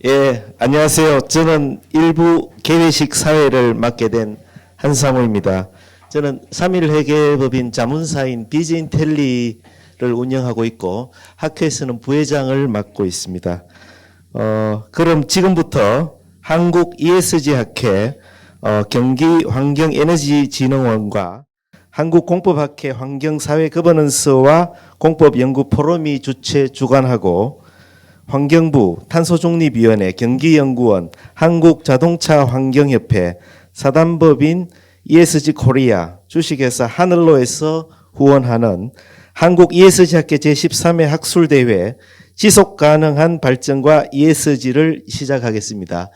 예, 안녕하세요. 저는 일부 개회식 사회를 맡게 된 한상호입니다. 저는 3일 회계법인 자문사인 비즈인텔리를 운영하고 있고 학회에서는 부회장을 맡고 있습니다. 그럼 지금부터 한국 ESG 학회 경기환경에너지진흥원과 한국공법학회 환경사회거버넌스와 공법연구포럼이 주최 주관하고 환경부, 탄소중립위원회, 경기연구원, 한국자동차환경협회, 사단법인 ESG 코리아, 주식회사 하늘로에서 후원하는 한국 ESG 학회 제13회 학술대회 지속가능한 발전과 ESG를 시작하겠습니다.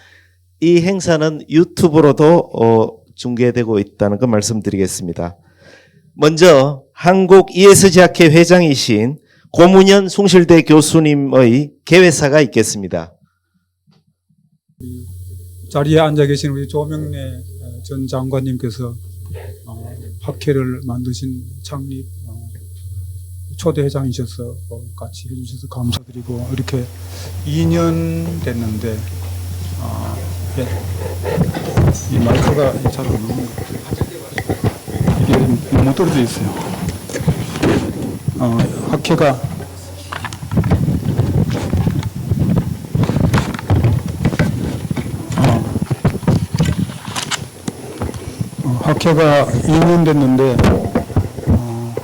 이 행사는 유튜브로도 중계되고 있다는 거 말씀드리겠습니다. 먼저 한국 ESG 학회 회장이신 고문현 숭실대 교수님의 개회사가 있겠습니다. 자리에 앉아 계신 우리 조명래 전 장관님께서 학회를 만드신 창립 초대 회장이셔서 같이 해주셔서 감사드리고, 이렇게 2년 됐는데 예. 이 마이크가 잘 안 나오는 것 같아요. 이게 너무 떨어져 있어요. 학회가 학회가 2년 됐는데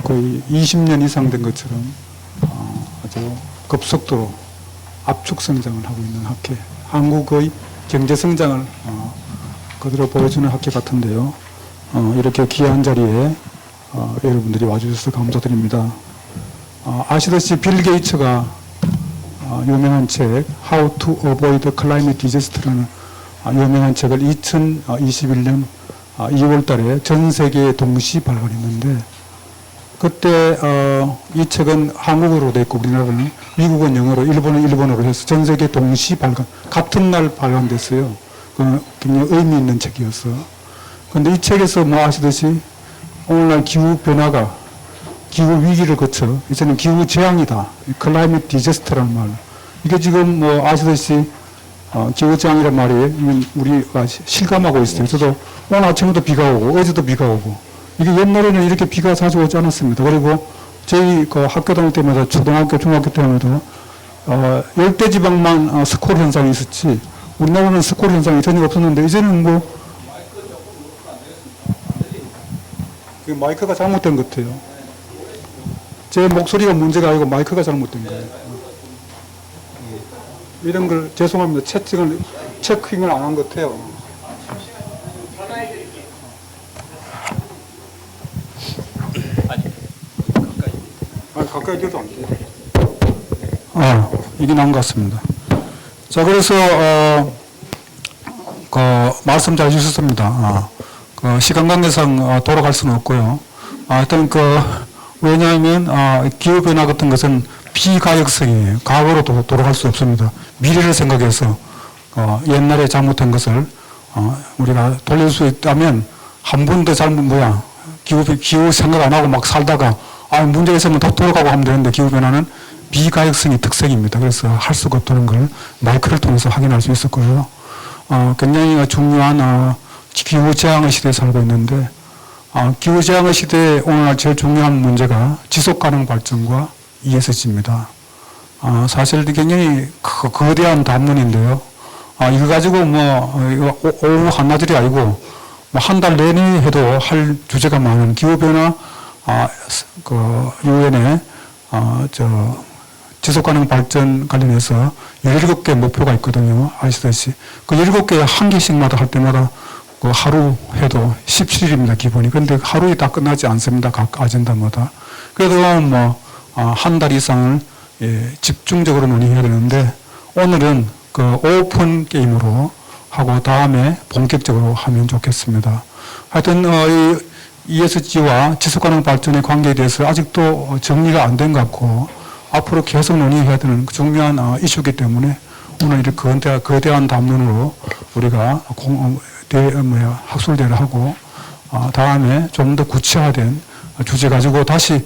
거의 20년 이상 된 것처럼 아주 급속도로 압축 성장을 하고 있는 학회, 한국의 경제 성장을 그대로 보여주는 학회 같은데요. 이렇게 귀한 자리에 여러분들이 와주셔서 감사드립니다. 아시다시피 빌 게이츠가 유명한 책 How to Avoid Climate Disaster라는 유명한 책을 2021년 2월 달에 전 세계에 동시 발간했는데, 그때 이 책은 한국어로 돼 있고 우리나라는 미국은 영어로, 일본은 일본어로 해서 전 세계 동시 발간, 같은 날 발간됐어요. 굉장히 의미 있는 책이었어. 그런데 이 책에서 뭐 아시듯이 오늘날 기후 변화가 기후 위기를 거쳐 이제는 기후 재앙이다. 클라이밋 디제스터라는 말. 이게 지금 뭐 아시듯이 기후 재앙이란 말이 우리가 실감하고 있어요. 저도 오늘 아침에도 비가 오고 어제도 비가 오고, 이게 옛날에는 이렇게 비가 자주 오지 않았습니다. 그리고 저희 그 학교 다닐 때마다, 초등학교, 중학교 때마다 열대지방만 스콜 현상이 있었지 우리나라는 스콜 현상이 전혀 없었는데, 이제는 뭐 마이크가 잘못된 것 같아요. 제 목소리가 문제가 아니고 마이크가 잘못된 거예요. 이런 걸 죄송합니다. 체킹을 안 한 것 같아요. 가까이 돼도 안 돼요. 이게 나은 것 같습니다. 자, 그래서 말씀 잘 주셨습니다. 시간 관계상 돌아갈 수는 없고요. 하여튼 왜냐하면 기후변화 같은 것은 비가역성이에요. 과거로 돌아갈 수 없습니다. 미래를 생각해서 옛날에 잘못한 것을 우리가 돌릴 수 있다면, 한 번도 기후 생각 안 하고 막 살다가 문제가 있으면 더 돌아가고 하면 되는데, 기후변화는 비가역성이 특성입니다. 그래서 할 수가 없다는 걸 마이크를 통해서 확인할 수 있었고요. 굉장히 중요한 기후재앙의 시대에 살고 있는데, 기후재앙의 시대에 오늘날 제일 중요한 문제가 지속가능 발전과 ESG입니다. 사실 굉장히 거대한 단문인데요. 이거 가지고 이거 오후 한나절이 아니고 한 달 내내 해도 할 주제가 많은 기후변화, 유엔의 지속가능 발전 관련해서 17개 목표가 있거든요. 아시다시피 그 17개 한 개씩마다 할 때마다 하루 해도 17일입니다, 기본이. 그런데 하루에 다 끝나지 않습니다, 각 아젠다마다. 그래도 한 달 이상을 집중적으로 논의해야 되는데, 오늘은 오픈 게임으로 하고 다음에 본격적으로 하면 좋겠습니다. 하여튼 이 ESG와 지속가능 발전의 관계에 대해서 아직도 정리가 안 된 것 같고, 앞으로 계속 논의해야 되는 중요한 이슈이기 때문에 오늘 이렇게 거대한 담론으로 우리가 학술대회를 하고, 다음에 좀 더 구체화된 주제 가지고 다시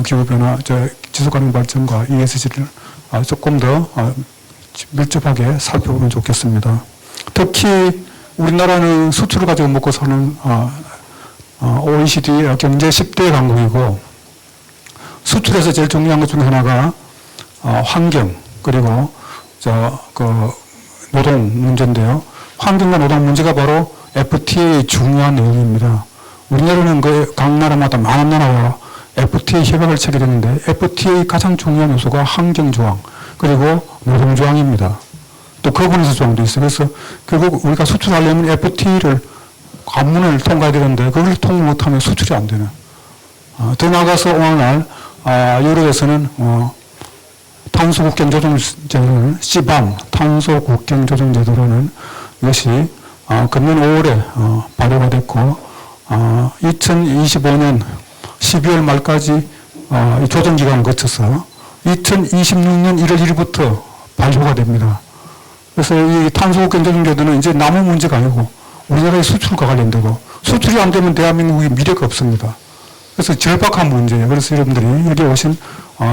기후변화, 지속가능 발전과 ESG를 조금 더 밀접하게 살펴보면 좋겠습니다. 특히 우리나라는 수출을 가지고 먹고 사는 OECD 경제 10대 강국이고 수출에서 제일 중요한 것 중에 하나가 환경 그리고 노동 문제인데요. 환경과 노동 문제가 바로 FTA의 중요한 내용입니다. 우리나라는 각 나라마다 많은 나라와 FTA 협약을 체결했는데 FTA의 가장 중요한 요소가 환경 조항 그리고 노동 조항입니다. 또 거부에서 조항도 있어요. 그래서 결국 우리가 수출하려면 FTA를 관문을 통과해야 되는데 그걸 통과 못하면 수출이 안 되는. 더 나아가서 오늘날 유럽에서는 탄소국경조정제도는 CBAM, 탄소국경조정제도라는 이것이 금년 5월에 발효가 됐고 2025년 12월 말까지 이 조정기간을 거쳐서 2026년 1월 1일부터 발효가 됩니다. 그래서 이 탄소국경조정제도는 이제 남의 문제가 아니고 우리나라의 수출과 관련되고 수출이 안 되면 대한민국의 미래가 없습니다. 그래서 절박한 문제예요. 그래서 여러분들이 여기 오신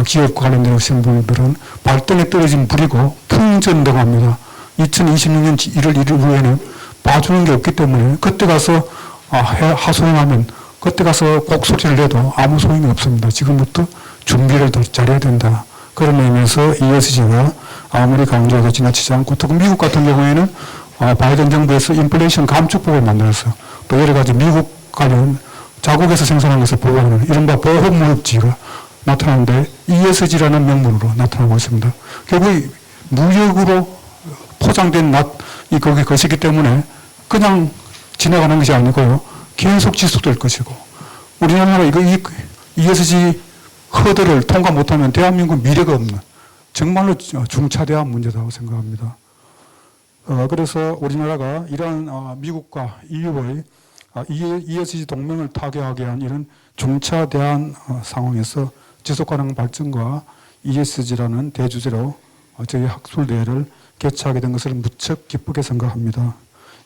기업과 관련된 오신 분들은 발등에 떨어진 불이고 풍전다고 합니다. 2026년 1월 1일 후에는 봐주는 게 없기 때문에 그때 가서 하소연하면 그때 가서 곡소리를 내도 아무 소용이 없습니다. 지금부터 준비를 더 잘해야 된다. 그런 의미에서 ESG가 아무리 강조해도 지나치지 않고 특히 미국 같은 경우에는 바이든 정부에서 인플레이션 감축법을 만들어서 또 여러 가지 미국 관련 자국에서 생산한 것을 보호하는 이른바 보호무역지가 나타나는데 ESG라는 명분으로 나타나고 있습니다. 결국 무역으로 포장된 거기 것이기 때문에 그냥 지나가는 것이 아니고요. 계속 지속될 것이고 우리나라가 이 ESG 허들을 통과 못하면 대한민국 미래가 없는 정말로 중차대한 문제라고 생각합니다. 그래서 우리나라가 이러한 미국과 EU의 ESG 동맹을 타개하게 한 이런 중차대한 상황에서 지속가능 발전과 ESG라는 대주제로 저희 학술대회를 개최하게 된 것을 무척 기쁘게 생각합니다.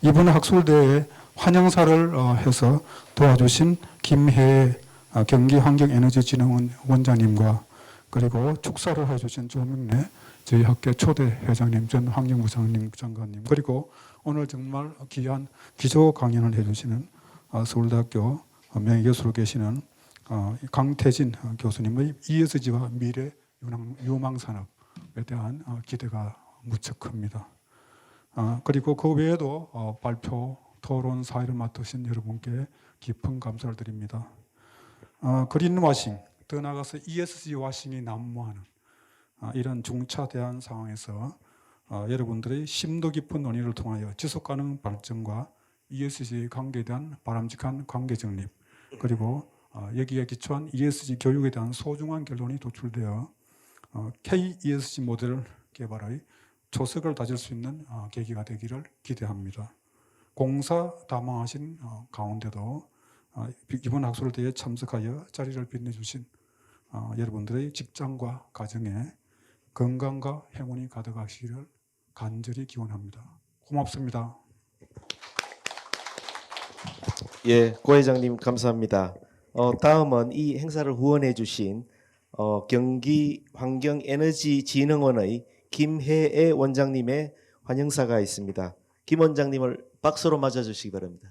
이번에 학술대회에 환영사를 해서 도와주신 김혜애 경기환경에너지진흥원 원장님과 그리고 축사를 해주신 조명래 저희 학교 초대 회장님, 전 환경부장님, 장관님 그리고 오늘 정말 귀한 기조 강연을 해주시는 서울대학교 명예교수로 계시는 강태진 교수님의 ESG와 미래 유망산업에 대한 기대가 무척 큽니다. 그리고 그 외에도 발표, 토론, 사회를 맡으신 여러분께 깊은 감사를 드립니다. 그린워싱, 더 나아가서 ESG 와싱이 난무하는 이런 중차대한 상황에서 여러분들의 심도 깊은 논의를 통하여 지속가능 발전과 ESG 관계에 대한 바람직한 관계 정립 그리고 여기에 기초한 ESG 교육에 대한 소중한 결론이 도출되어 KESG 모델 개발의 초석을 다질 수 있는 계기가 되기를 기대합니다. 공사다망하신 가운데도 이번 학술대회에 참석하여 자리를 빛내주신 여러분들의 직장과 가정에 건강과 행운이 가득하시기를 간절히 기원합니다. 고맙습니다. 예, 고 회장님 감사합니다. 다음은 이 행사를 후원해 주신 경기환경에너지진흥원의 김혜애 원장님의 환영사가 있습니다. 김 원장님을 박수로 맞아주시기 바랍니다.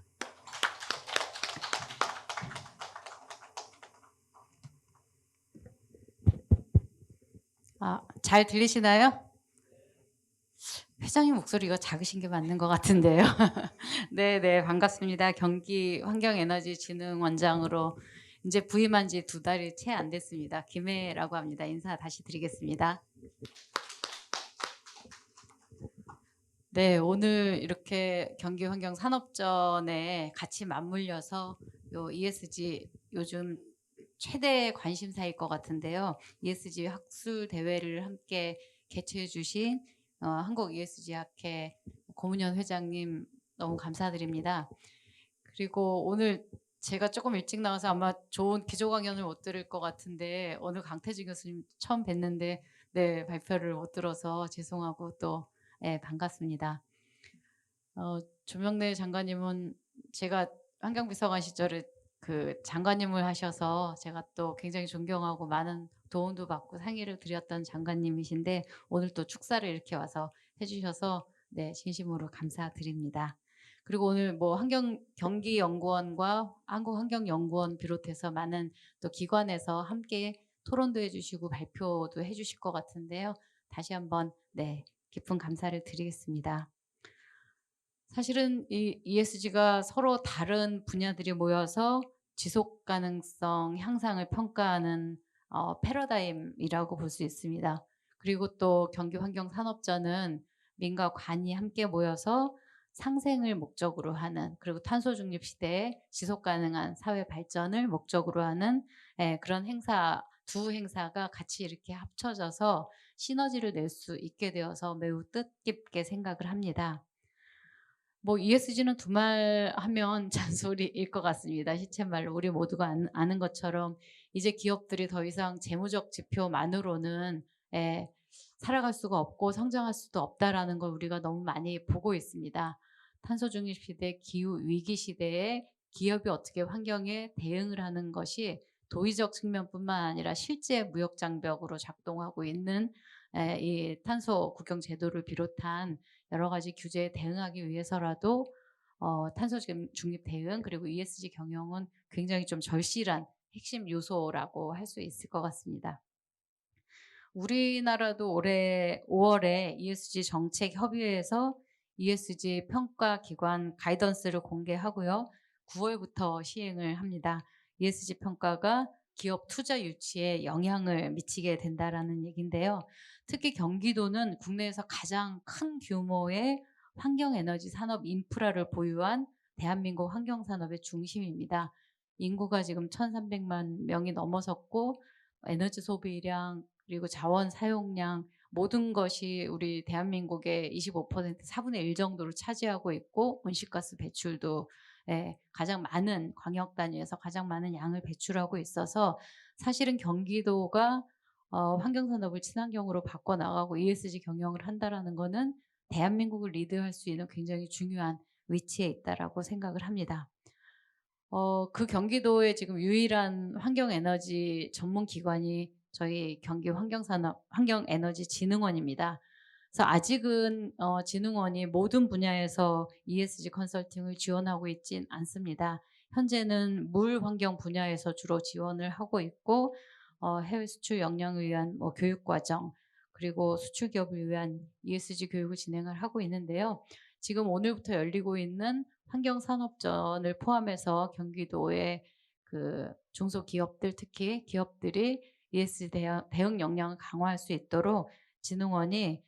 잘 들리시나요? 회장님 목소리가 작으신 게 맞는 것 같은데요. 네, 반갑습니다. 경기 환경에너지진흥원장으로 이제 부임한 지 2달이 채 안 됐습니다. 김혜라고 합니다. 인사 다시 드리겠습니다. 네, 오늘 이렇게 경기환경산업전에 같이 맞물려서 요 ESG 요즘 최대 관심사일 것 같은데요. ESG 학술 대회를 함께 개최해 주신 한국 ESG 학회 고문현 회장님 너무 감사드립니다. 그리고 오늘 제가 조금 일찍 나와서 아마 좋은 기조 강연을 못 들을 것 같은데 오늘 강태진 교수님 처음 뵀는데 네, 발표를 못 들어서 죄송하고 또 반갑습니다. 조명래 장관님은 제가 환경비서관 시절에 그 장관님을 하셔서 제가 또 굉장히 존경하고 많은 도움도 받고 상의를 드렸던 장관님이신데 오늘 또 축사를 이렇게 와서 해주셔서 네, 진심으로 감사드립니다. 그리고 오늘 뭐 경기연구원과 한국환경연구원 비롯해서 많은 또 기관에서 함께 토론도 해주시고 발표도 해주실 것 같은데요. 다시 한번 네, 깊은 감사를 드리겠습니다. 사실은 이 ESG가 서로 다른 분야들이 모여서 지속 가능성 향상을 평가하는 패러다임이라고 볼 수 있습니다. 그리고 또 경기환경산업전은 민과 관이 함께 모여서 상생을 목적으로 하는, 그리고 탄소 중립 시대에 지속 가능한 사회 발전을 목적으로 하는 그런 행사, 두 행사가 같이 이렇게 합쳐져서 시너지를 낼 수 있게 되어서 매우 뜻깊게 생각을 합니다. 뭐 ESG는 두말 하면 잔소리일 것 같습니다. 시쳇말로 우리 모두가 아는 것처럼 이제 기업들이 더 이상 재무적 지표만으로는 살아갈 수가 없고 성장할 수도 없다라는 걸 우리가 너무 많이 보고 있습니다. 탄소 중립 시대, 기후 위기 시대에 기업이 어떻게 환경에 대응을 하는 것이 도의적 측면뿐만 아니라 실제 무역 장벽으로 작동하고 있는 이 탄소 국경 제도를 비롯한 여러 가지 규제에 대응하기 위해서라도 탄소 중립 대응 그리고 ESG 경영은 굉장히 좀 절실한 핵심 요소라고 할 수 있을 것 같습니다. 우리나라도 올해 5월에 ESG 정책 협의회에서 ESG 평가 기관 가이던스를 공개하고요. 9월부터 시행을 합니다. ESG 평가가 기업 투자 유치에 영향을 미치게 된다라는 얘기인데요. 특히 경기도는 국내에서 가장 큰 규모의 환경에너지 산업 인프라를 보유한 대한민국 환경산업의 중심입니다. 인구가 지금 1,300만 명이 넘어섰고 에너지 소비량 그리고 자원 사용량 모든 것이 우리 대한민국의 25% 4분의 1 정도를 차지하고 있고 온실가스 배출도 가장 많은 광역 단위에서 가장 많은 양을 배출하고 있어서 사실은 경기도가 환경산업을 친환경으로 바꿔나가고 ESG 경영을 한다라는 거는 대한민국을 리드할 수 있는 굉장히 중요한 위치에 있다라고 생각을 합니다. 그 경기도의 지금 유일한 환경에너지 전문 기관이 저희 경기 환경에너지진흥원입니다. 그래서 아직은 진흥원이 모든 분야에서 ESG 컨설팅을 지원하고 있진 않습니다. 현재는 물 환경 분야에서 주로 지원을 하고 있고 해외 수출 역량을 위한 뭐 교육 과정 그리고 수출 기업을 위한 ESG 교육을 진행을 하고 있는데요. 지금 오늘부터 열리고 있는 환경산업전을 포함해서 경기도의 그 중소기업들 특히 기업들이 ESG 대응 역량을 강화할 수 있도록 진흥원이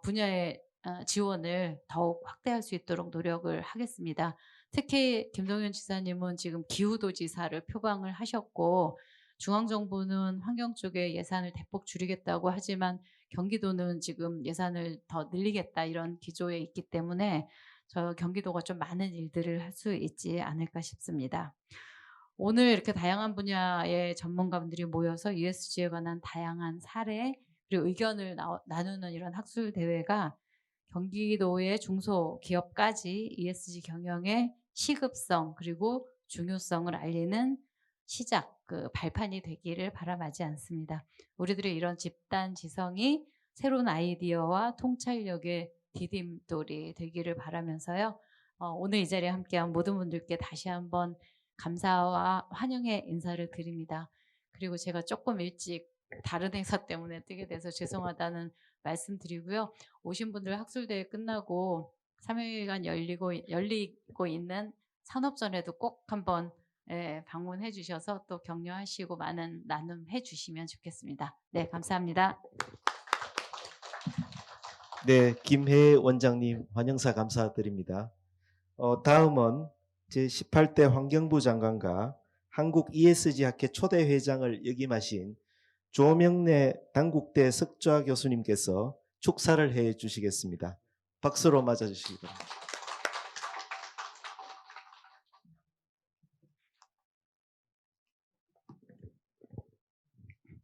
분야의 지원을 더욱 확대할 수 있도록 노력을 하겠습니다. 특히 김동연 지사님은 지금 기후도지사를 표방을 하셨고 중앙정부는 환경 쪽에 예산을 대폭 줄이겠다고 하지만 경기도는 지금 예산을 더 늘리겠다 이런 기조에 있기 때문에 저 경기도가 좀 많은 일들을 할 수 있지 않을까 싶습니다. 오늘 이렇게 다양한 분야의 전문가분들이 모여서 ESG에 관한 다양한 사례 그리고 의견을 나누는 이런 학술 대회가 경기도의 중소기업까지 ESG 경영의 시급성 그리고 중요성을 알리는 시작, 그 발판이 되기를 바라마지 않습니다. 우리들의 이런 집단 지성이 새로운 아이디어와 통찰력의 디딤돌이 되기를 바라면서요. 오늘 이 자리에 함께한 모든 분들께 다시 한번 감사와 환영의 인사를 드립니다. 그리고 제가 조금 일찍 다른 행사 때문에 뜨게 돼서 죄송하다는 말씀드리고요. 오신 분들 학술대회 끝나고 3일간 열리고 있는 산업전에도 꼭 한번 방문해 주셔서 또 격려하시고 많은 나눔해 주시면 좋겠습니다. 네, 감사합니다. 네, 김혜 원장님 환영사 감사드립니다. 다음은 제18대 환경부 장관과 한국 ESG 학회 초대 회장을 역임하신 조명래 당국대 석좌 교수님께서 축사를 해 주시겠습니다. 박수로 맞아 주시기 바랍니다.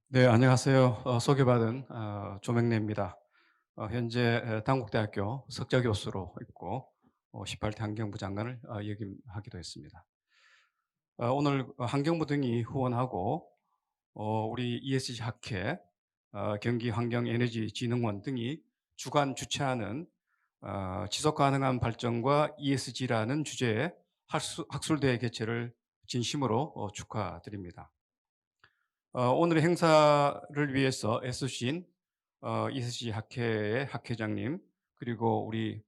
네, 안녕하세요. 소개받은 조명래입니다. 현재 당국대학교 석좌 교수로 있고 18대 환경부 장관을 역임하기도 했습니다. 오늘 환경부 등이 후원하고 우리 ESG 학회, 경기환경에너지진흥원 등이 주관 주최하는 지속 가능한 발전과 ESG라는 주제의 학술대회 개최를 진심으로 축하드립니다. 오늘의 행사를 위해서 애쓰신 ESG 학회의 학회장님, 그리고 우리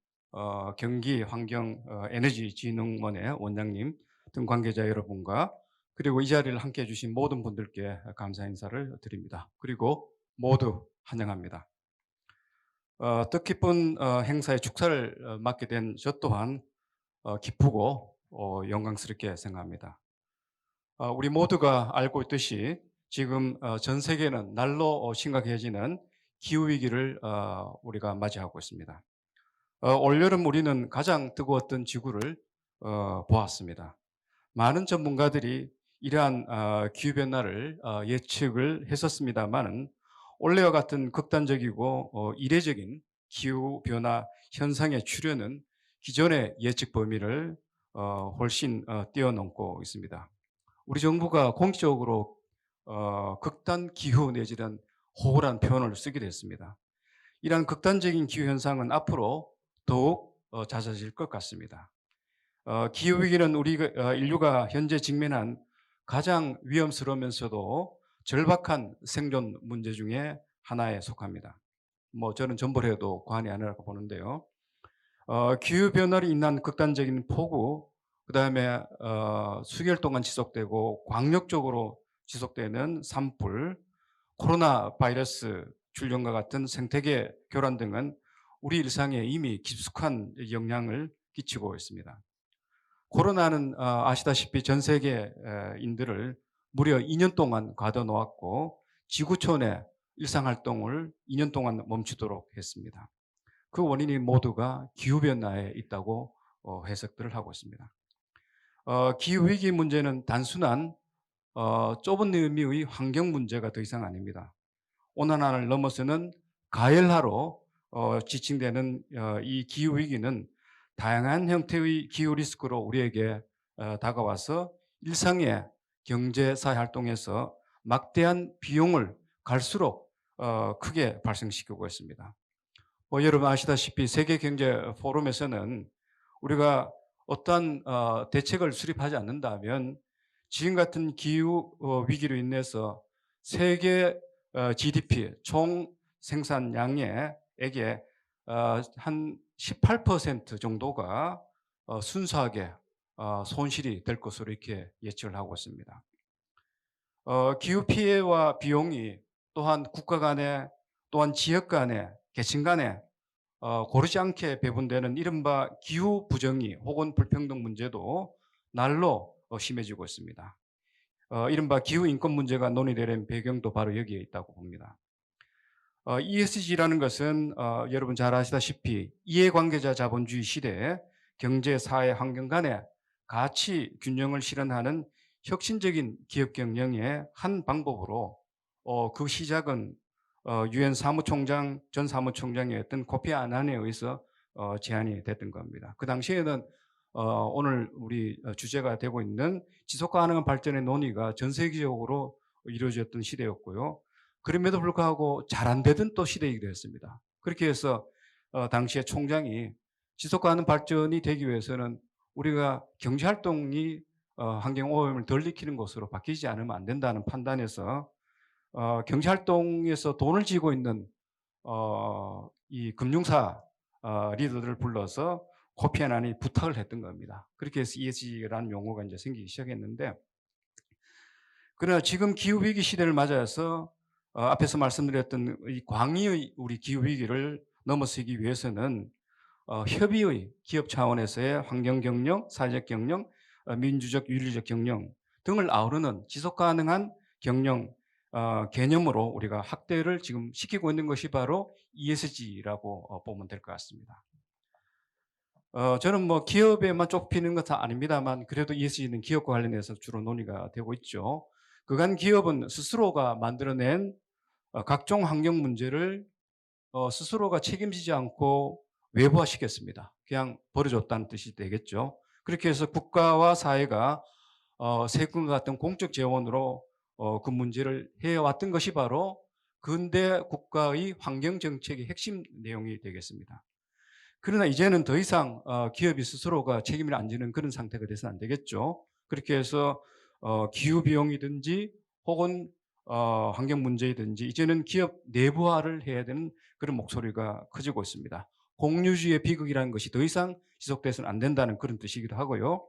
경기환경에너지진흥원의 원장님 등 관계자 여러분과, 그리고 이 자리를 함께해 주신 모든 분들께 감사 인사를 드립니다. 그리고 모두 환영합니다. 뜻깊은 행사의 축사를 맡게 된 저 또한 기쁘고 영광스럽게 생각합니다. 우리 모두가 알고 있듯이 지금 전 세계는 날로 심각해지는 기후위기를 우리가 맞이하고 있습니다. 올여름 우리는 가장 뜨거웠던 지구를 보았습니다. 많은 전문가들이 이러한 기후변화를 예측을 했었습니다만 올해와 같은 극단적이고 이례적인 기후변화 현상의 출현은 기존의 예측 범위를 훨씬 뛰어넘고 있습니다. 우리 정부가 공식적으로 극단 기후 내지는 호우라는 표현을 쓰기도 했습니다. 이러한 극단적인 기후 현상은 앞으로 더욱 잦아질 것 같습니다. 기후 위기는 인류가 현재 직면한 가장 위험스러우면서도 절박한 생존 문제 중에 하나에 속합니다. 저는 전보해도 과언이 아니라고 보는데요. 기후 변화로 인한 극단적인 폭우, 그다음에 수개월 동안 지속되고 광력적으로 지속되는 산불, 코로나 바이러스 출현과 같은 생태계 교란 등은 우리 일상에 이미 깊숙한 영향을 끼치고 있습니다. 코로나는 아시다시피 전 세계인들을 무려 2년 동안 가둬놓았고 지구촌의 일상활동을 2년 동안 멈추도록 했습니다. 그 원인이 모두가 기후변화에 있다고 해석들을 하고 있습니다. 기후위기 문제는 단순한 좁은 의미의 환경 문제가 더 이상 아닙니다. 온난화를 넘어서는 가열화로 지칭되는 이 기후위기는 다양한 형태의 기후 리스크로 우리에게 다가와서 일상의 경제 사회 활동에서 막대한 비용을 갈수록 크게 발생시키고 있습니다. 여러분 아시다시피 세계 경제 포럼에서는 우리가 어떠한 대책을 수립하지 않는다면 지금 같은 기후 위기로 인해서 세계 GDP 총 생산량에게 한 18% 정도가 순수하게 손실이 될 것으로 이렇게 예측을 하고 있습니다. 기후 피해와 비용이 또한 국가 간에 또한 지역 간에 계층 간에 고르지 않게 배분되는 이른바 기후 부정의 혹은 불평등 문제도 날로 심해지고 있습니다. 이른바 기후 인권 문제가 논의되는 배경도 바로 여기에 있다고 봅니다. ESG라는 것은 여러분 잘 아시다시피 이해관계자 자본주의 시대에 경제, 사회, 환경 간의 가치 균형을 실현하는 혁신적인 기업 경영의 한 방법으로 그 시작은 유엔 사무총장 전 사무총장이었던 코피 아난에 의해서 제안이 됐던 겁니다. 그 당시에는 오늘 우리 주제가 되고 있는 지속 가능한 발전의 논의가 전 세계적으로 이루어졌던 시대였고요. 그럼에도 불구하고 잘 안 되던 또 시대이기도 했습니다. 그렇게 해서 당시에 총장이 지속 가능한 발전이 되기 위해서는 우리가 경제 활동이 환경 오염을 덜 일으키는 것으로 바뀌지 않으면 안 된다는 판단에서 경제 활동에서 돈을 쥐고 있는 이 금융사 리더들을 불러서 코피 아난이 부탁을 했던 겁니다. 그렇게 해서 ESG라는 용어가 이제 생기기 시작했는데, 그러나 지금 기후 위기 시대를 맞아서 앞에서 말씀드렸던 이 광의의 우리 기후 위기를 넘어서기 위해서는 협의의 기업 차원에서의 환경 경영, 사회적 경영, 민주적 윤리적 경영 등을 아우르는 지속 가능한 경영 개념으로 우리가 확대를 지금 시키고 있는 것이 바로 ESG라고 보면 될 것 같습니다. 저는 기업에만 좁히는 것은 아닙니다만 그래도 ESG는 기업과 관련해서 주로 논의가 되고 있죠. 그간 기업은 스스로가 만들어낸 각종 환경 문제를 스스로가 책임지지 않고 외부화시켰습니다. 그냥 버려줬다는 뜻이 되겠죠. 그렇게 해서 국가와 사회가 세금과 같은 공적 재원으로 그 문제를 해왔던 것이 바로 근대 국가의 환경 정책의 핵심 내용이 되겠습니다. 그러나 이제는 더 이상 기업이 스스로가 책임을 안 지는 그런 상태가 돼서는 안 되겠죠. 그렇게 해서 기후 비용이든지 혹은 환경 문제이든지 이제는 기업 내부화를 해야 되는 그런 목소리가 커지고 있습니다. 공유주의의 비극이라는 것이 더 이상 지속돼서는 안 된다는 그런 뜻이기도 하고요.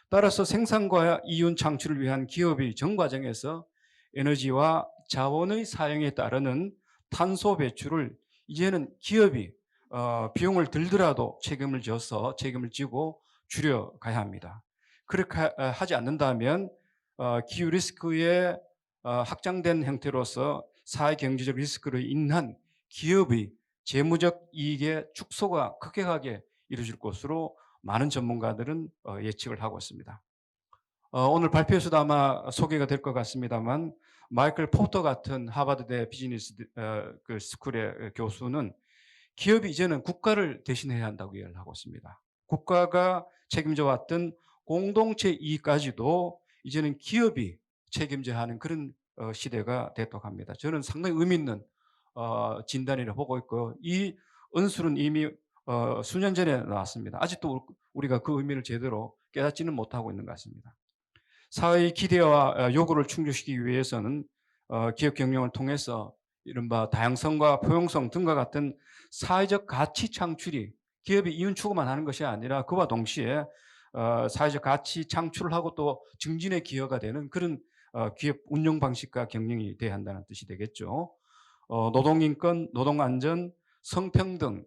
따라서 생산과 이윤 창출을 위한 기업의 전 과정에서 에너지와 자원의 사용에 따르는 탄소 배출을 이제는 기업이 비용을 들더라도 책임을 지고 줄여가야 합니다. 그렇게 하지 않는다면 기후 리스크의 확장된 형태로서 사회 경제적 리스크로 인한 기업의 재무적 이익의 축소가 급격하게 이루어질 것으로 많은 전문가들은 예측을 하고 있습니다. 오늘 발표에서도 아마 소개가 될 것 같습니다만 마이클 포터 같은 하버드대 비즈니스 그 스쿨의 교수는 기업이 이제는 국가를 대신해야 한다고 이야기를 하고 있습니다. 국가가 책임져 왔던 공동체 이익까지도 이제는 기업이 책임져야 하는 그런 시대가 됐다고 합니다. 저는 상당히 의미 있는 진단이라고 보고 있고 이 은술은 이미 수년 전에 나왔습니다. 아직도 우리가 그 의미를 제대로 깨닫지는 못하고 있는 것 같습니다. 사회의 기대와 요구를 충족시키기 위해서는 기업 경영을 통해서 이른바 다양성과 포용성 등과 같은 사회적 가치 창출이 기업이 이윤 추구만 하는 것이 아니라 그와 동시에 사회적 가치 창출을 하고 또 증진에 기여가 되는 그런 기업 운영 방식과 경영이 돼야 한다는 뜻이 되겠죠. 노동인권, 노동안전, 성평등,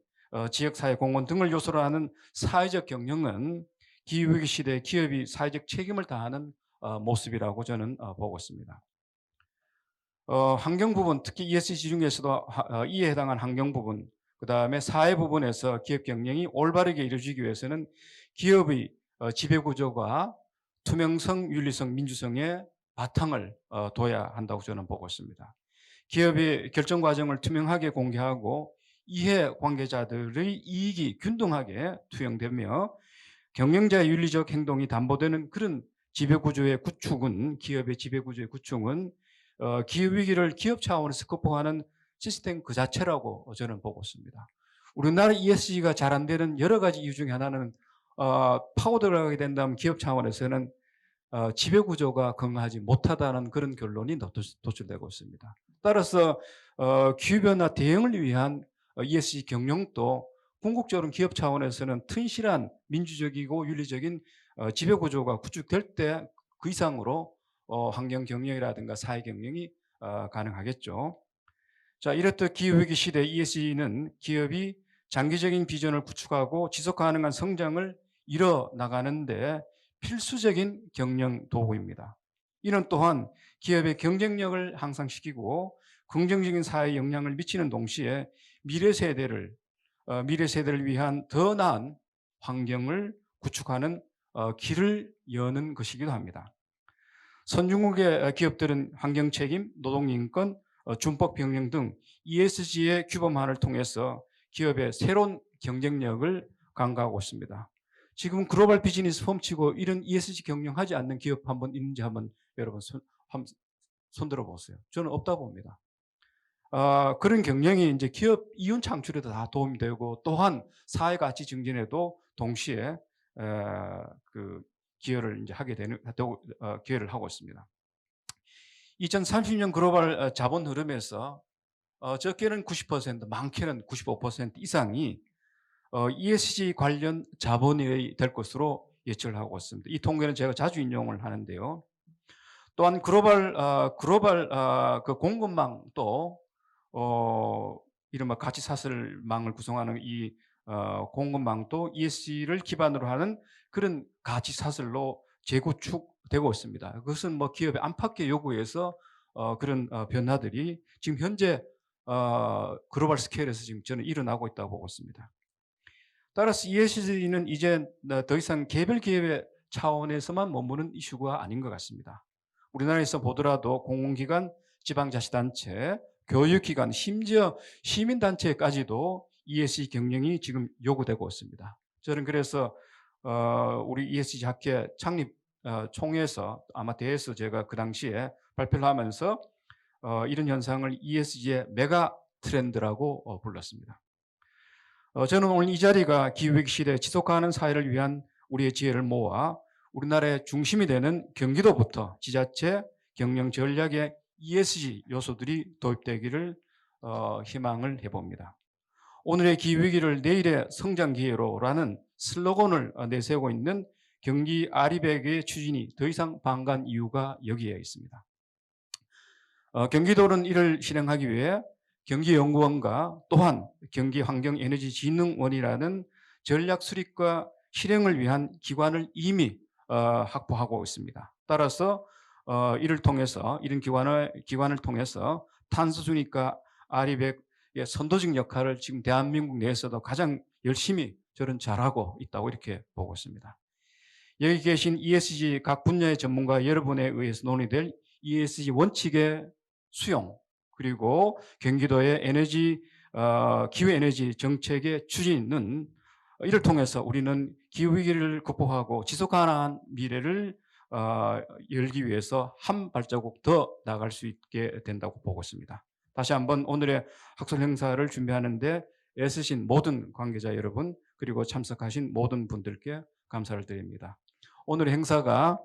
지역사회 공헌 등을 요소로 하는 사회적 경영은 기후위기 시대에 기업이 사회적 책임을 다하는 모습이라고 저는 보고 있습니다. 환경 부분, 특히 ESG 중에서도 이에 해당한 환경 부분, 그 다음에 사회 부분에서 기업 경영이 올바르게 이루어지기 위해서는 기업의 지배구조가 투명성, 윤리성, 민주성의 바탕을 둬야 한다고 저는 보고 있습니다. 기업의 결정 과정을 투명하게 공개하고 이해 관계자들의 이익이 균등하게 투영되며 경영자의 윤리적 행동이 담보되는 그런 지배구조의 구축은 기업의 지배구조의 구축은 기후위기를 기업 차원에서 극복하는 시스템 그 자체라고 저는 보고 있습니다. 우리나라 ESG가 잘 안 되는 여러 가지 이유 중에 하나는 파고 들어가게 된다면 기업 차원에서는 지배구조가 건강하지 못하다는 그런 결론이 도출되고 있습니다. 따라서 기후변화 대응을 위한 ESG 경영도 궁극적으로는 기업 차원에서는 튼실한 민주적이고 윤리적인 지배구조가 구축될 때 그 이상으로 환경 경영이라든가 사회 경영이 가능하겠죠. 자, 이렇듯 기후위기 시대 ESG는 기업이 장기적인 비전을 구축하고 지속 가능한 성장을 이뤄 나가는데 필수적인 경영 도구입니다. 이는 또한 기업의 경쟁력을 향상시키고 긍정적인 사회에 영향을 미치는 동시에 미래 세대를 위한 더 나은 환경을 구축하는 길을 여는 것이기도 합니다. 선진국의 기업들은 환경 책임, 노동 인권, 준법 병행 등 ESG의 규범화를 통해서 기업의 새로운 경쟁력을 강화하고 있습니다. 지금 글로벌 비즈니스 폼치고 이런 ESG 경영하지 않는 기업 한번 있는지 한번 여러분 손들어 보세요. 저는 없다고 봅니다. 그런 경영이 이제 기업 이윤 창출에도 다 도움이 되고 또한 사회 가치 증진에도 동시에 그 기여를 이제 하게 되는 기여를 하고 있습니다. 2030년 글로벌 자본 흐름에서 적게는 90%, 많게는 95% 이상이 ESG 관련 자본이 될 것으로 예측을 하고 있습니다. 이 통계는 제가 자주 인용을 하는데요. 또한 글로벌 그 공급망도 이른바 가치 사슬망을 구성하는 이 공급망도 ESG를 기반으로 하는 그런 가치 사슬로 재구축되고 있습니다. 그것은 뭐 기업의 안팎의 요구에서 그런 변화들이 지금 현재 글로벌 스케일에서 지금 저는 일어나고 있다고 보고 있습니다. 따라서 ESG는 이제 더 이상 개별 기업의 차원에서만 머무는 이슈가 아닌 것 같습니다. 우리나라에서 보더라도 공공기관, 지방자치단체, 교육기관, 심지어 시민단체까지도 ESG 경영이 지금 요구되고 있습니다. 저는 그래서 우리 ESG 학회 창립 총회에서 아마 대회에서 제가 그 당시에 발표를 하면서 이런 현상을 ESG의 메가 트렌드라고 불렀습니다. 저는 오늘 이 자리가 기후위기 시대 지속가능 사회를 위한 우리의 지혜를 모아 우리나라의 중심이 되는 경기도부터 지자체, 경영 전략에 ESG 요소들이 도입되기를 희망을 해봅니다. 오늘의 기후위기를 내일의 성장 기회로라는 슬로건을 내세우고 있는 경기 아리백의 추진이 더 이상 반가운 이유가 여기에 있습니다. 경기도는 이를 실행하기 위해 경기연구원과 또한 경기환경에너지진흥원이라는 전략 수립과 실행을 위한 기관을 이미 확보하고 있습니다. 따라서 이를 통해서 이런 기관을 통해서 탄소 중립과 아리백의 선도적 역할을 지금 대한민국 내에서도 가장 열심히 저는 잘하고 있다고 이렇게 보고 있습니다. 여기 계신 ESG 각 분야의 전문가 여러분에 의해서 논의될 ESG 원칙의 수용, 그리고 경기도의 기후에너지 정책의 추진은 이를 통해서 우리는 기후위기를 극복하고 지속가능한 미래를 열기 위해서 한 발자국 더 나아갈 수 있게 된다고 보고 있습니다. 다시 한번 오늘의 학술 행사를 준비하는데 애쓰신 모든 관계자 여러분, 그리고 참석하신 모든 분들께 감사를 드립니다. 오늘의 행사가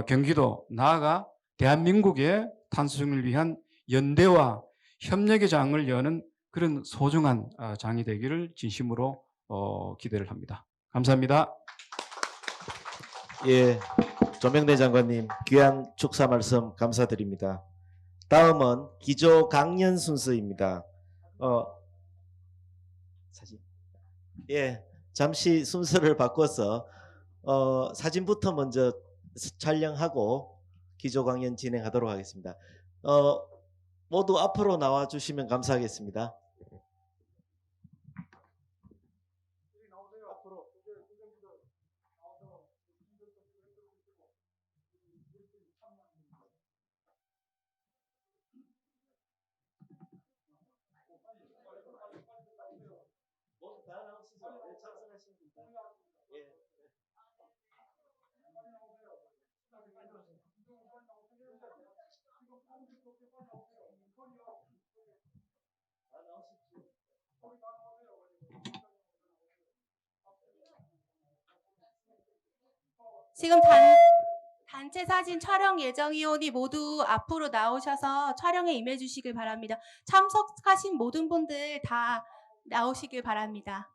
경기도, 나아가 대한민국의 탄소중립을 위한 연대와 협력의 장을 여는 그런 소중한 장이 되기를 진심으로 기대를 합니다. 감사합니다. 예, 조명래 장관님 귀한 축사 말씀 감사드립니다. 다음은 기조 강연 순서입니다. 사진. 예, 잠시 순서를 바꿔서 사진부터 먼저 촬영하고 기조 강연 진행하도록 하겠습니다. 모두 앞으로 나와 주시면 감사하겠습니다. 지금 단체 사진 촬영 예정이오니 모두 앞으로 나오셔서 촬영에 임해 주시길 바랍니다. 참석하신 모든 분들 다 나오시길 바랍니다.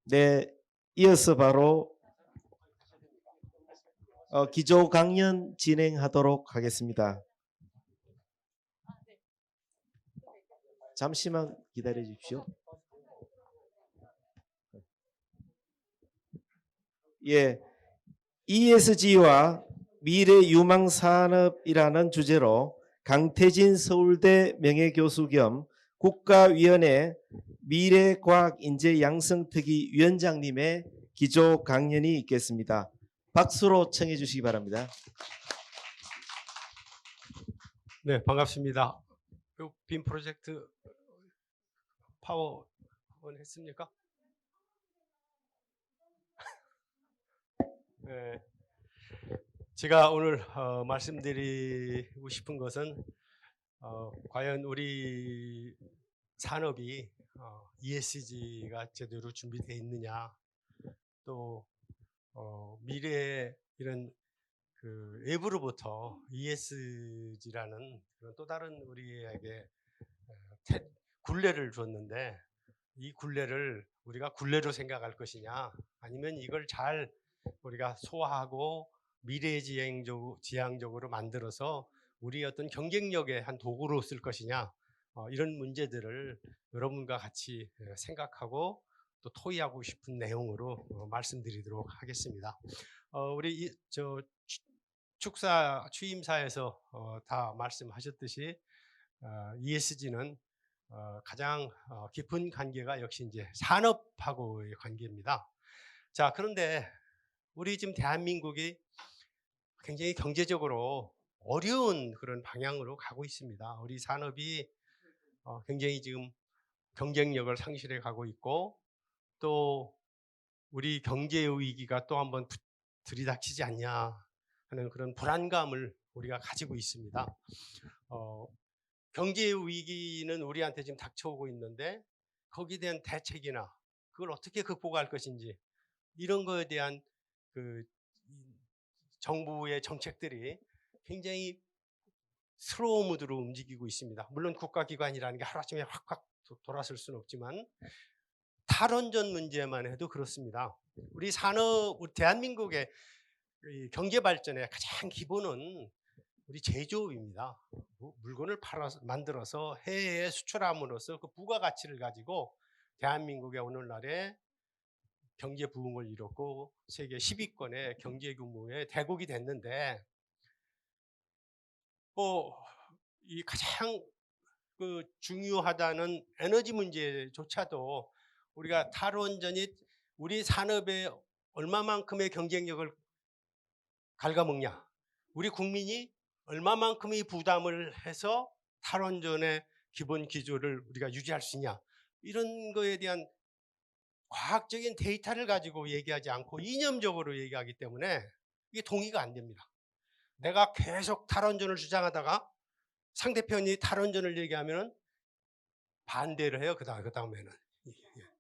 네, 이어서 바로 기조 강연 진행하도록 하겠습니다. 잠시만 기다려 주십시오. 예, ESG와 미래 유망 산업이라는 주제로 강태진 서울대 명예교수 겸 국가위원회 미래과학인재 양성특위 위원장님의 기조 강연이 있겠습니다. 박수로 청해 주시기 바랍니다. 네, 반갑습니다. 빔 프로젝트 파워 온 했습니까? 네, 제가 오늘 말씀드리고 싶은 것은 과연 우리 산업이 ESG가 제대로 준비되어 있느냐, 또 미래에 이런 그 외부로부터 ESG라는 그런 또 다른 우리에게 굴레를 줬는데, 이 굴레를 우리가 굴레로 생각할 것이냐, 아니면 이걸 잘 우리가 소화하고 미래지향적으로 만들어서 우리 어떤 경쟁력의 한 도구로 쓸 것이냐, 이런 문제들을 여러분과 같이 생각하고 또 토의하고 싶은 내용으로 말씀드리도록 하겠습니다. 우리 축사 취임사에서 다 말씀하셨듯이 ESG는 가장 깊은 관계가 역시 이제 산업하고의 관계입니다. 자, 그런데 우리 지금 대한민국이 굉장히 경제적으로 어려운 그런 방향으로 가고 있습니다. 우리 산업이 굉장히 지금 경쟁력을 상실해 가고 있고, 또 우리 경제 위기가 또 한번 들이닥치지 않냐 하는 그런 불안감을 우리가 가지고 있습니다. 경제 위기는 우리한테 지금 닥쳐오고 있는데, 거기에 대한 대책이나 그걸 어떻게 극복할 것인지, 이런 거에 대한 그 정부의 정책들이 굉장히 슬로우 무드로 움직이고 있습니다. 물론 국가기관이라는 게 하루아침에 확확 돌아설 수는 없지만, 탈원전 문제만 해도 그렇습니다. 우리 대한민국의 경제 발전의 가장 기본은 우리 제조업입니다. 물건을 만들어서 해외에 수출함으로써 그 부가가치를 가지고 대한민국의 오늘날의 경제 부흥을 이뤘고 세계 10위권의 경제 규모의 대국이 됐는데, 이 가장 그 중요하다는 에너지 문제조차도 우리가 탈원전이 우리 산업에 얼마만큼의 경쟁력을 갉아먹냐, 우리 국민이 얼마만큼의 부담을 해서 탈원전의 기본 기조를 우리가 유지할 수 있냐, 이런 거에 대한 과학적인 데이터를 가지고 얘기하지 않고 이념적으로 얘기하기 때문에 이게 동의가 안 됩니다. 내가 계속 탈원전을 주장하다가 상대편이 탈원전을 얘기하면 반대를 해요. 그 다음에는.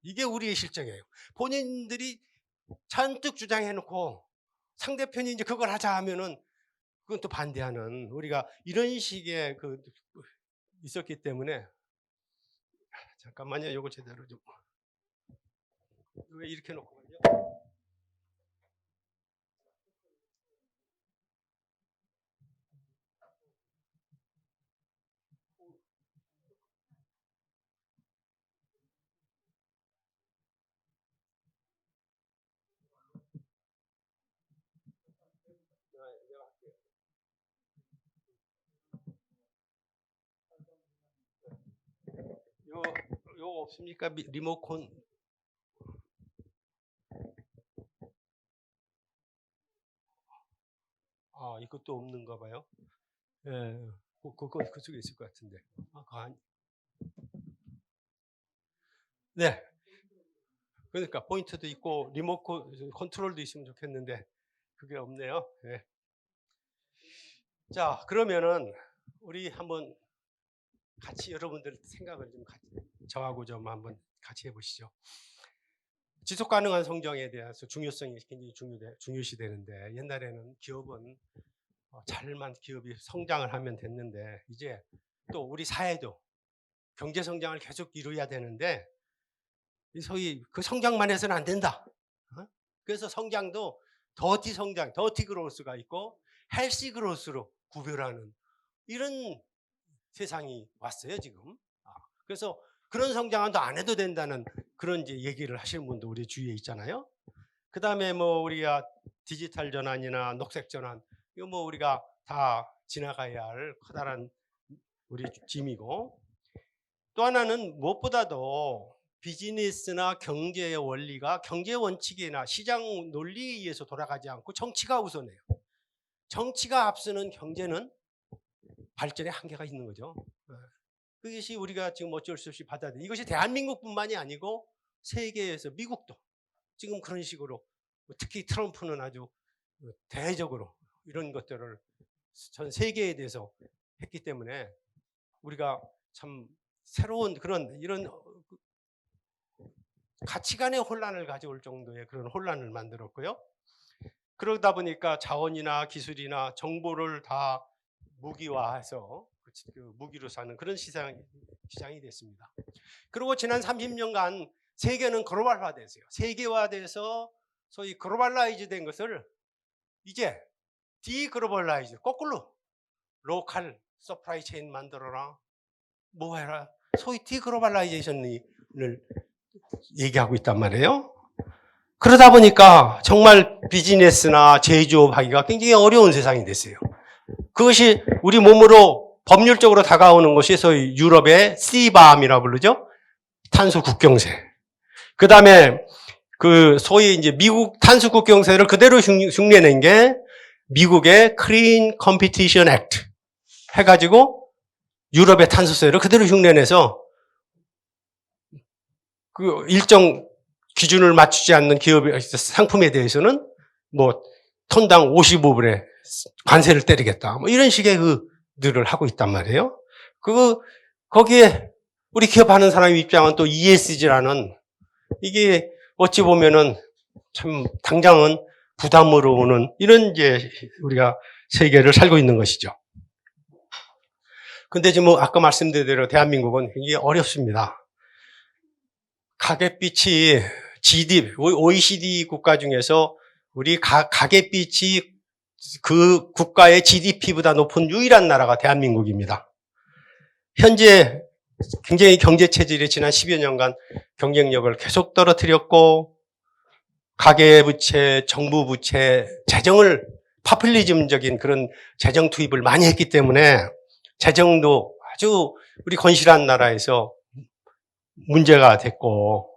이게 우리의 실정이에요. 본인들이 잔뜩 주장해놓고 상대편이 이제 그걸 하자 하면은 그건 또 반대하는, 우리가 이런 식의 있었기 때문에. 잠깐만요. 요거 제대로 좀. 왜 이렇게 놓고 가죠? 요 없습니까? 리모컨. 이것도 없는가 봐요. 예, 그쪽에 있을 것 같은데. 네. 그러니까 포인트도 있고 리모컨 컨트롤도 있으면 좋겠는데 그게 없네요. 네. 자, 그러면은 우리 한번 같이 여러분들 생각을 좀 저하고 좀 한번 같이 해보시죠. 지속 가능한 성장에 대해서 중요성이 굉장히 중요시 되는데, 옛날에는 기업은 잘만 기업이 성장을 하면 됐는데, 이제 또 우리 사회도 경제 성장을 계속 이루어야 되는데, 소위 그 성장만 해서는 안 된다. 그래서 성장도 더티 성장, 더티 그로스가 있고 헬시 그로스로 구별하는 이런 세상이 왔어요 지금. 그래서 그런 성장은 더 안 해도 된다는 그런 이제 얘기를 하시는 분도 우리 주위에 있잖아요. 그 다음에 뭐 우리가 디지털 전환이나 녹색 전환, 이거 뭐 우리가 다 지나가야 할 커다란 우리 짐이고, 또 하나는 무엇보다도 비즈니스나 경제의 원리가 경제 원칙이나 시장 논리에 의해서 돌아가지 않고 정치가 우선해요. 정치가 앞서는 경제는 발전의 한계가 있는 거죠. 그것이 우리가 지금 어쩔 수 없이 받아들여. 이것이 대한민국뿐만이 아니고 세계에서 미국도 지금 그런 식으로, 특히 트럼프는 아주 대외적으로 이런 것들을 전 세계에 대해서 했기 때문에 우리가 참 새로운 그런 이런 가치관의 혼란을 가져올 정도의 그런 혼란을 만들었고요. 그러다 보니까 자원이나 기술이나 정보를 다 무기화해서 그 무기로 사는 그런 시장이 됐습니다. 그리고 지난 30년간 세계는 글로벌화됐어요. 세계화돼서 소위 글로벌라이즈 된 것을 이제 디글로벌라이즈, 거꾸로 로컬 서프라이 체인 만들어라, 뭐 해라, 소위 디글로벌라이제이션을 얘기하고 있단 말이에요. 그러다 보니까 정말 비즈니스나 제조업 하기가 굉장히 어려운 세상이 됐어요. 그것이 우리 몸으로 법률적으로 다가오는 것이 소위 유럽의 CBAM이라고 부르죠. 탄소 국경세. 그 다음에 그 소위 이제 미국 탄소 국경세를 그대로 흉내낸 게 미국의 Clean Competition Act 해가지고 유럽의 탄소세를 그대로 흉내내서 그 일정 기준을 맞추지 않는 기업의 상품에 대해서는 뭐 톤당 55불에 관세를 때리겠다. 뭐 이런 식의 그들을 하고 있단 말이에요. 거기에 우리 기업하는 사람의 입장은 또 ESG라는 이게 어찌 보면은 참 당장은 부담으로 오는 이런 이제 우리가 세계를 살고 있는 것이죠. 근데 지금 아까 말씀드린 대로 대한민국은 굉장히 어렵습니다. 가계빚이 OECD 국가 중에서 우리 가계빚이 그 국가의 GDP보다 높은 유일한 나라가 대한민국입니다. 현재 굉장히 경제 체질이 지난 10여 년간 경쟁력을 계속 떨어뜨렸고 가계부채, 정부 부채, 재정을 파퓰리즘적인 그런 재정 투입을 많이 했기 때문에 재정도 아주 우리 건실한 나라에서 문제가 됐고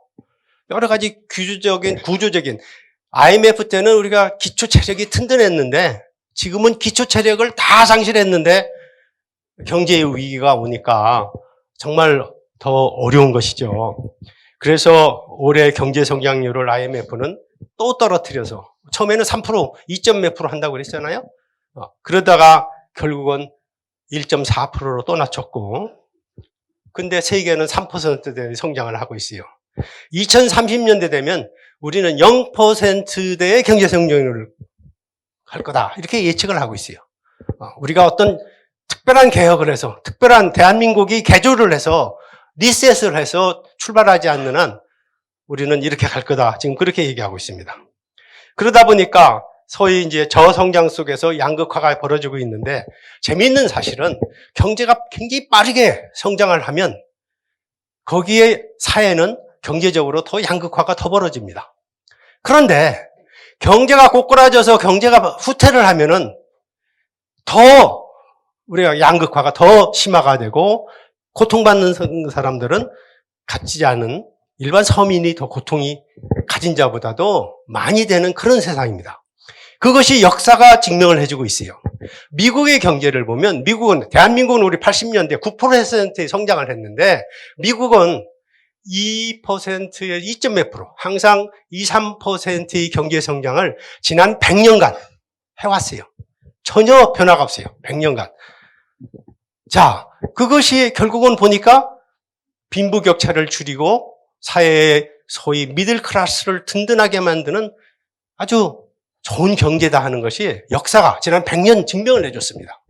여러 가지 구조적인 IMF 때는 우리가 기초 체력이 튼튼했는데 지금은 기초 체력을 다 상실했는데 경제의 위기가 오니까 정말 더 어려운 것이죠. 그래서 올해 경제 성장률을 IMF는 또 떨어뜨려서 처음에는 3%, 2점 몇 프로 한다고 그랬잖아요. 그러다가 결국은 1.4%로 또 낮췄고 근데 세계는 3%대의 성장을 하고 있어요. 2030년대 되면 우리는 0%대의 경제 성장률을 할 거다. 이렇게 예측을 하고 있어요. 우리가 어떤 특별한 개혁을 해서 특별한 대한민국이 개조를 해서 리셋을 해서 출발하지 않는 한 우리는 이렇게 갈 거다. 지금 그렇게 얘기하고 있습니다. 그러다 보니까 소위 이제 저성장 속에서 양극화가 벌어지고 있는데 재미있는 사실은 경제가 굉장히 빠르게 성장을 하면 거기에 사회는 경제적으로 더 양극화가 더 벌어집니다. 그런데 경제가 꼬꾸라져서 경제가 후퇴를 하면은 더 우리가 양극화가 더 심화가 되고 고통받는 사람들은 갖지 않은 일반 서민이 더 고통이 가진 자보다도 많이 되는 그런 세상입니다. 그것이 역사가 증명을 해주고 있어요. 미국의 경제를 보면 대한민국은 우리 80년대 9%의 성장을 했는데 미국은 2%의 2점 몇 프로 항상 2, 3%의 경제 성장을 지난 100년간 해왔어요. 전혀 변화가 없어요. 100년간. 자, 그것이 결국은 보니까 빈부격차를 줄이고 사회의 소위 미들 클래스를 든든하게 만드는 아주 좋은 경제다 하는 것이 역사가 지난 100년 증명을 해줬습니다.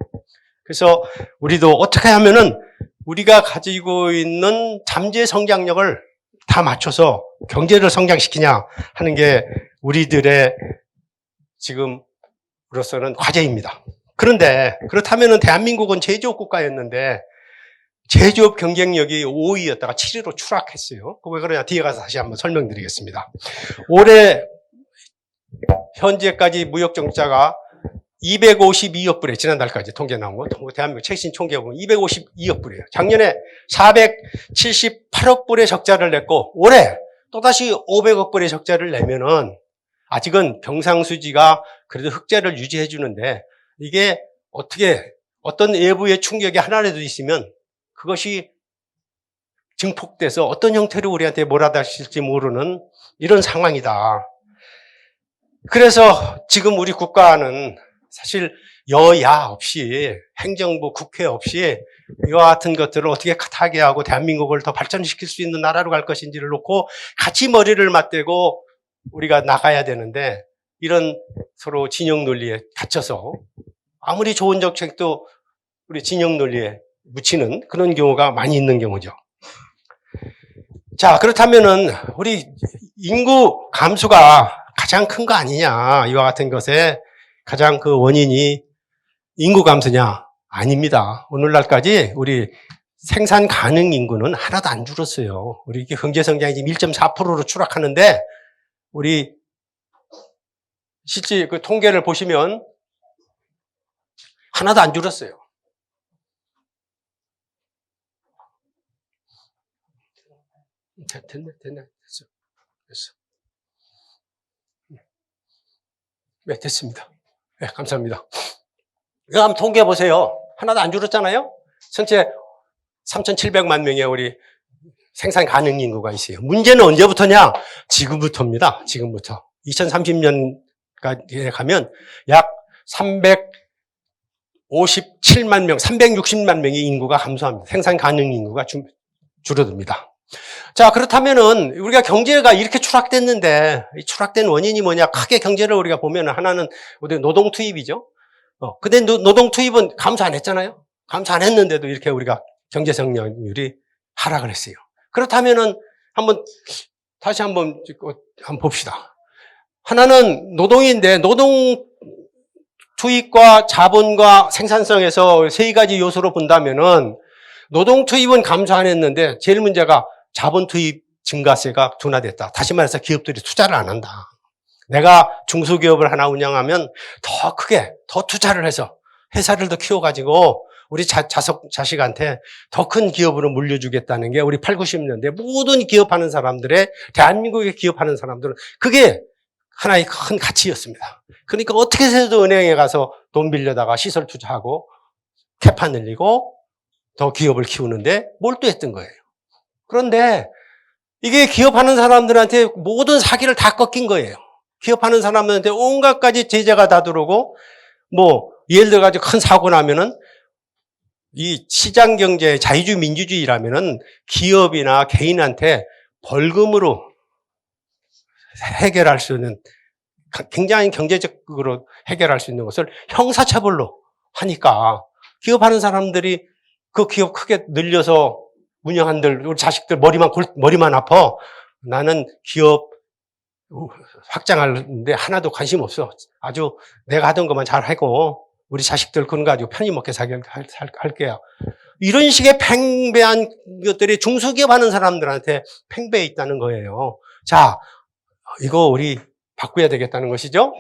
그래서 우리도 어떻게 하면은 우리가 가지고 있는 잠재 성장력을 다 맞춰서 경제를 성장시키냐 하는 게 우리들의 지금으로서는 과제입니다. 그런데 그렇다면은 대한민국은 제조업 국가였는데 제조업 경쟁력이 5위였다가 7위로 추락했어요. 왜 그러냐 뒤에 가서 다시 한번 설명드리겠습니다. 올해 현재까지 무역정자가 252억 불에 지난달까지 통계 나온 거 대한민국 최신 총계 보면 252억 불이에요. 작년에 478억 불의 적자를 냈고 올해 또다시 500억 불의 적자를 내면은 아직은 경상수지가 그래도 흑자를 유지해 주는데 이게 어떤 외부의 충격이 하나라도 있으면 그것이 증폭돼서 어떤 형태로 우리한테 몰아닥칠지 모르는 이런 상황이다. 그래서 지금 우리 국가는 사실 여야 없이 행정부, 국회 없이 이와 같은 것들을 어떻게 타개하고 대한민국을 더 발전시킬 수 있는 나라로 갈 것인지를 놓고 같이 머리를 맞대고 우리가 나가야 되는데 이런 서로 진영 논리에 갇혀서 아무리 좋은 정책도 우리 진영 논리에 묻히는 그런 경우가 많이 있는 경우죠. 자, 그렇다면은 우리 인구 감소가 가장 큰 거 아니냐, 이와 같은 것에 가장 그 원인이 인구 감소냐? 아닙니다. 오늘날까지 우리 생산 가능 인구는 하나도 안 줄었어요. 우리 경제 성장이 지금 1.4%로 추락하는데 우리 실제 그 통계를 보시면 하나도 안 줄었어요. 됐네. 됐어. 네, 됐습니다. 네, 감사합니다. 이거 한번 통계 보세요. 하나도 안 줄었잖아요? 전체 3,700만 명의 우리 생산 가능 인구가 있어요. 문제는 언제부터냐? 지금부터입니다. 지금부터. 2030년까지 가면 약 357만 명, 360만 명의 인구가 감소합니다. 생산 가능 인구가 줄어듭니다. 자, 그렇다면은 우리가 경제가 이렇게 추락됐는데 이 추락된 원인이 뭐냐? 크게 경제를 우리가 보면 하나는 우리 노동 투입이죠. 근데 노동 투입은 감소 안 했잖아요. 감소 안 했는데도 이렇게 우리가 경제 성장률이 하락을 했어요. 그렇다면은 다시 한번 봅시다. 하나는 노동인데 노동 투입과 자본과 생산성에서 세 가지 요소로 본다면은 노동 투입은 감소 안 했는데 제일 문제가 자본 투입 증가세가 둔화됐다. 다시 말해서 기업들이 투자를 안 한다. 내가 중소기업을 하나 운영하면 더 크게 더 투자를 해서 회사를 더 키워가지고 우리 자식한테 더 큰 기업으로 물려주겠다는 게 우리 8, 90년대 모든 기업하는 사람들의 대한민국에 기업하는 사람들은 그게 하나의 큰 가치였습니다. 그러니까 어떻게 해서도 은행에 가서 돈 빌려다가 시설 투자하고 캐파 늘리고 더 기업을 키우는데 몰두했던 거예요. 그런데 이게 기업하는 사람들한테 모든 사기를 다 꺾인 거예요. 기업하는 사람들한테 온갖 가지 제재가 다 들어오고 예를 들어 가지고 큰 사고 나면은 이 시장 경제 자유주의 민주주의라면은 기업이나 개인한테 벌금으로 해결할 수 있는 굉장히 경제적으로 해결할 수 있는 것을 형사처벌로 하니까 기업하는 사람들이 그 기업 크게 늘려서 운영한들 우리 자식들 머리만 아파. 나는 기업 확장하는데 하나도 관심 없어. 아주 내가 하던 것만 잘 하고 우리 자식들 그런 거 가지고 편히 먹게 할게요. 이런 식의 팽배한 것들이 중소기업 하는 사람들한테 팽배해 있다는 거예요. 자, 이거 우리 바꿔야 되겠다는 것이죠.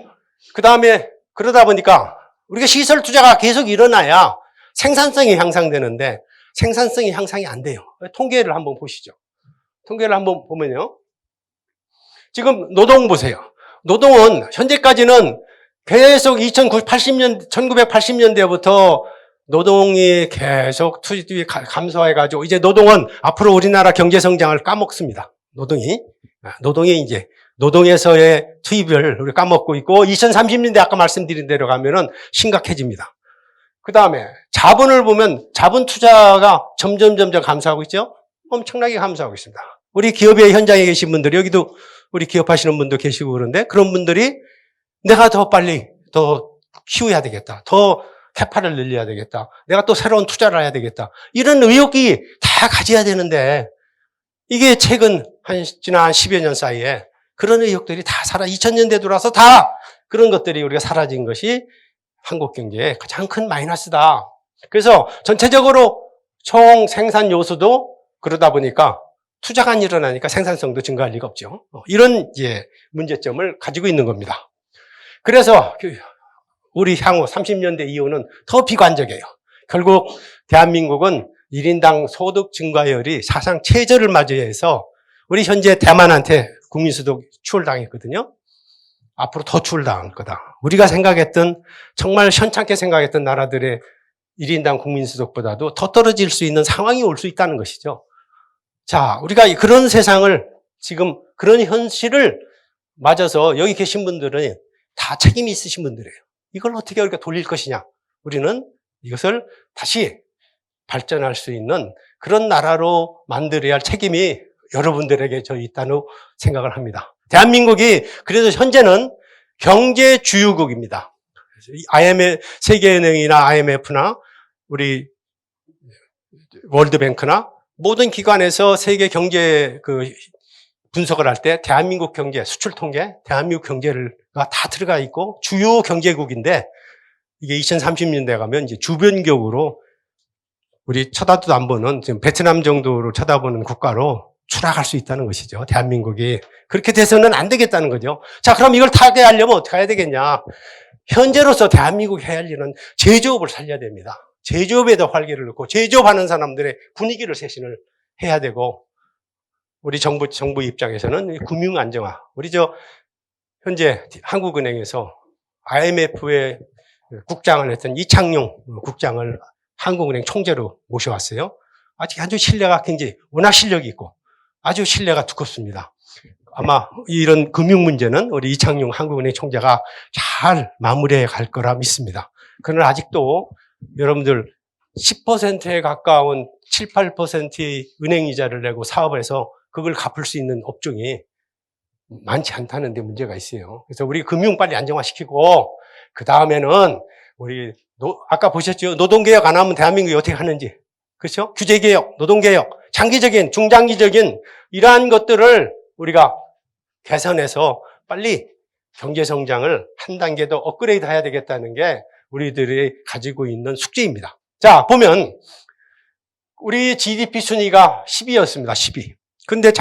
그 다음에 그러다 보니까 우리가 시설 투자가 계속 일어나야 생산성이 향상되는데 생산성이 향상이 안 돼요. 통계를 한번 보시죠. 통계를 한번 보면요. 지금 노동 보세요. 노동은 현재까지는 계속 1980년대부터 노동이 계속 투입이 감소해가지고 이제 노동은 앞으로 우리나라 경제 성장을 까먹습니다. 노동이 이제 노동에서의 투입을 우리 까먹고 있고 2030년대 아까 말씀드린 대로 가면은 심각해집니다. 그 다음에 자본을 보면 자본 투자가 점점 감소하고 있죠? 엄청나게 감소하고 있습니다. 우리 기업의 현장에 계신 분들이 여기도 우리 기업하시는 분도 계시고 그런데 그런 분들이 내가 더 빨리 더 키워야 되겠다. 더 캐파를 늘려야 되겠다. 내가 또 새로운 투자를 해야 되겠다. 이런 의욕이 다 가져야 되는데 이게 최근 지난 10여 년 사이에 그런 의욕들이 다 2000년대 들어와서 다 그런 것들이 우리가 사라진 것이 한국 경제의 가장 큰 마이너스다. 그래서 전체적으로 총 생산 요소도 그러다 보니까 투자가 안 일어나니까 생산성도 증가할 리가 없죠. 이런 문제점을 가지고 있는 겁니다. 그래서 우리 향후 30년대 이후는 더 비관적이에요. 결국 대한민국은 1인당 소득 증가율이 사상 최저를 맞이해서 우리 현재 대만한테 국민소득 추월당했거든요. 앞으로 더 추월당할 거다. 우리가 생각했던 정말 현찮게 생각했던 나라들의 1인당 국민소득보다도 더 떨어질 수 있는 상황이 올 수 있다는 것이죠. 자, 우리가 그런 세상을 지금 그런 현실을 맞아서 여기 계신 분들은 다 책임이 있으신 분들이에요. 이걸 어떻게 우리가 돌릴 것이냐. 우리는 이것을 다시 발전할 수 있는 그런 나라로 만들어야 할 책임이 여러분들에게 저 있다고 생각을 합니다. 대한민국이 그래도 현재는 경제 주유국입니다. IMF, 세계은행이나 IMF나 우리 월드뱅크나 모든 기관에서 세계 경제 분석을 할 때 대한민국 경제, 수출 통계, 대한민국 경제가 다 들어가 있고 주요 경제국인데 이게 2030년대 가면 이제 주변국으로 우리 쳐다도 안 보는 지금 베트남 정도로 쳐다보는 국가로 추락할 수 있다는 것이죠. 대한민국이. 그렇게 돼서는 안 되겠다는 거죠. 자, 그럼 이걸 타개하려면 어떻게 해야 되겠냐. 현재로서 대한민국이 해야 할 일은 제조업을 살려야 됩니다. 제조업에도 활기를 넣고 제조업하는 사람들의 분위기를 쇄신을 해야 되고 우리 정부 입장에서는 금융 안정화. 우리 현재 한국은행에서 IMF의 국장을 했던 이창용 국장을 한국은행 총재로 모셔왔어요. 아직 아주 신뢰가 굉장히 워낙 실력이 있고 아주 신뢰가 두껍습니다. 아마 이런 금융 문제는 우리 이창용 한국은행 총재가 잘 마무리해 갈 거라 믿습니다. 그러나 아직도 여러분들 10%에 가까운 7, 8%의 은행 이자를 내고 사업해서 그걸 갚을 수 있는 업종이 많지 않다는 데 문제가 있어요. 그래서 우리 금융 빨리 안정화시키고 그 다음에는 우리 아까 보셨죠? 노동개혁 안 하면 대한민국이 어떻게 하는지. 그렇죠? 규제개혁, 노동개혁, 장기적인, 중장기적인 이러한 것들을 우리가 개선해서 빨리 경제성장을 한 단계 더 업그레이드 해야 되겠다는 게 우리들이 가지고 있는 숙제입니다. 자, 보면 우리 GDP 순위가 10위였습니다. 10위. 근데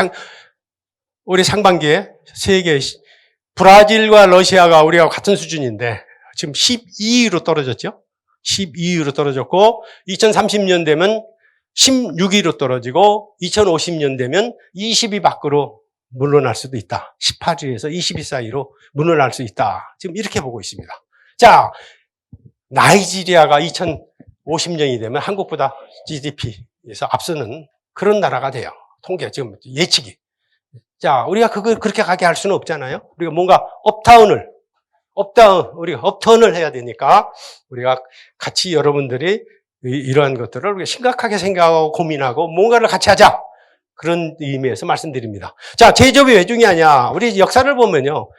우리 상반기에 세계 브라질과 러시아가 우리가 같은 수준인데 지금 12위로 떨어졌죠. 12위로 떨어졌고 2030년 되면 16위로 떨어지고 2050년 되면 20위 밖으로 물러날 수도 있다. 18위에서 20위 사이로 물러날 수 있다. 지금 이렇게 보고 있습니다. 자, 나이지리아가 2050년이 되면 한국보다 GDP에서 앞서는 그런 나라가 돼요. 통계 지금 예측이. 자, 우리가 그걸 그렇게 가게 할 수는 없잖아요. 우리가 뭔가 우리가 업턴을 해야 되니까 우리가 같이 여러분들이 이러한 것들을 우리가 심각하게 생각하고 고민하고 뭔가를 같이 하자. 그런 의미에서 말씀드립니다. 자, 제조업이 왜 중요하냐. 우리 역사를 보면요.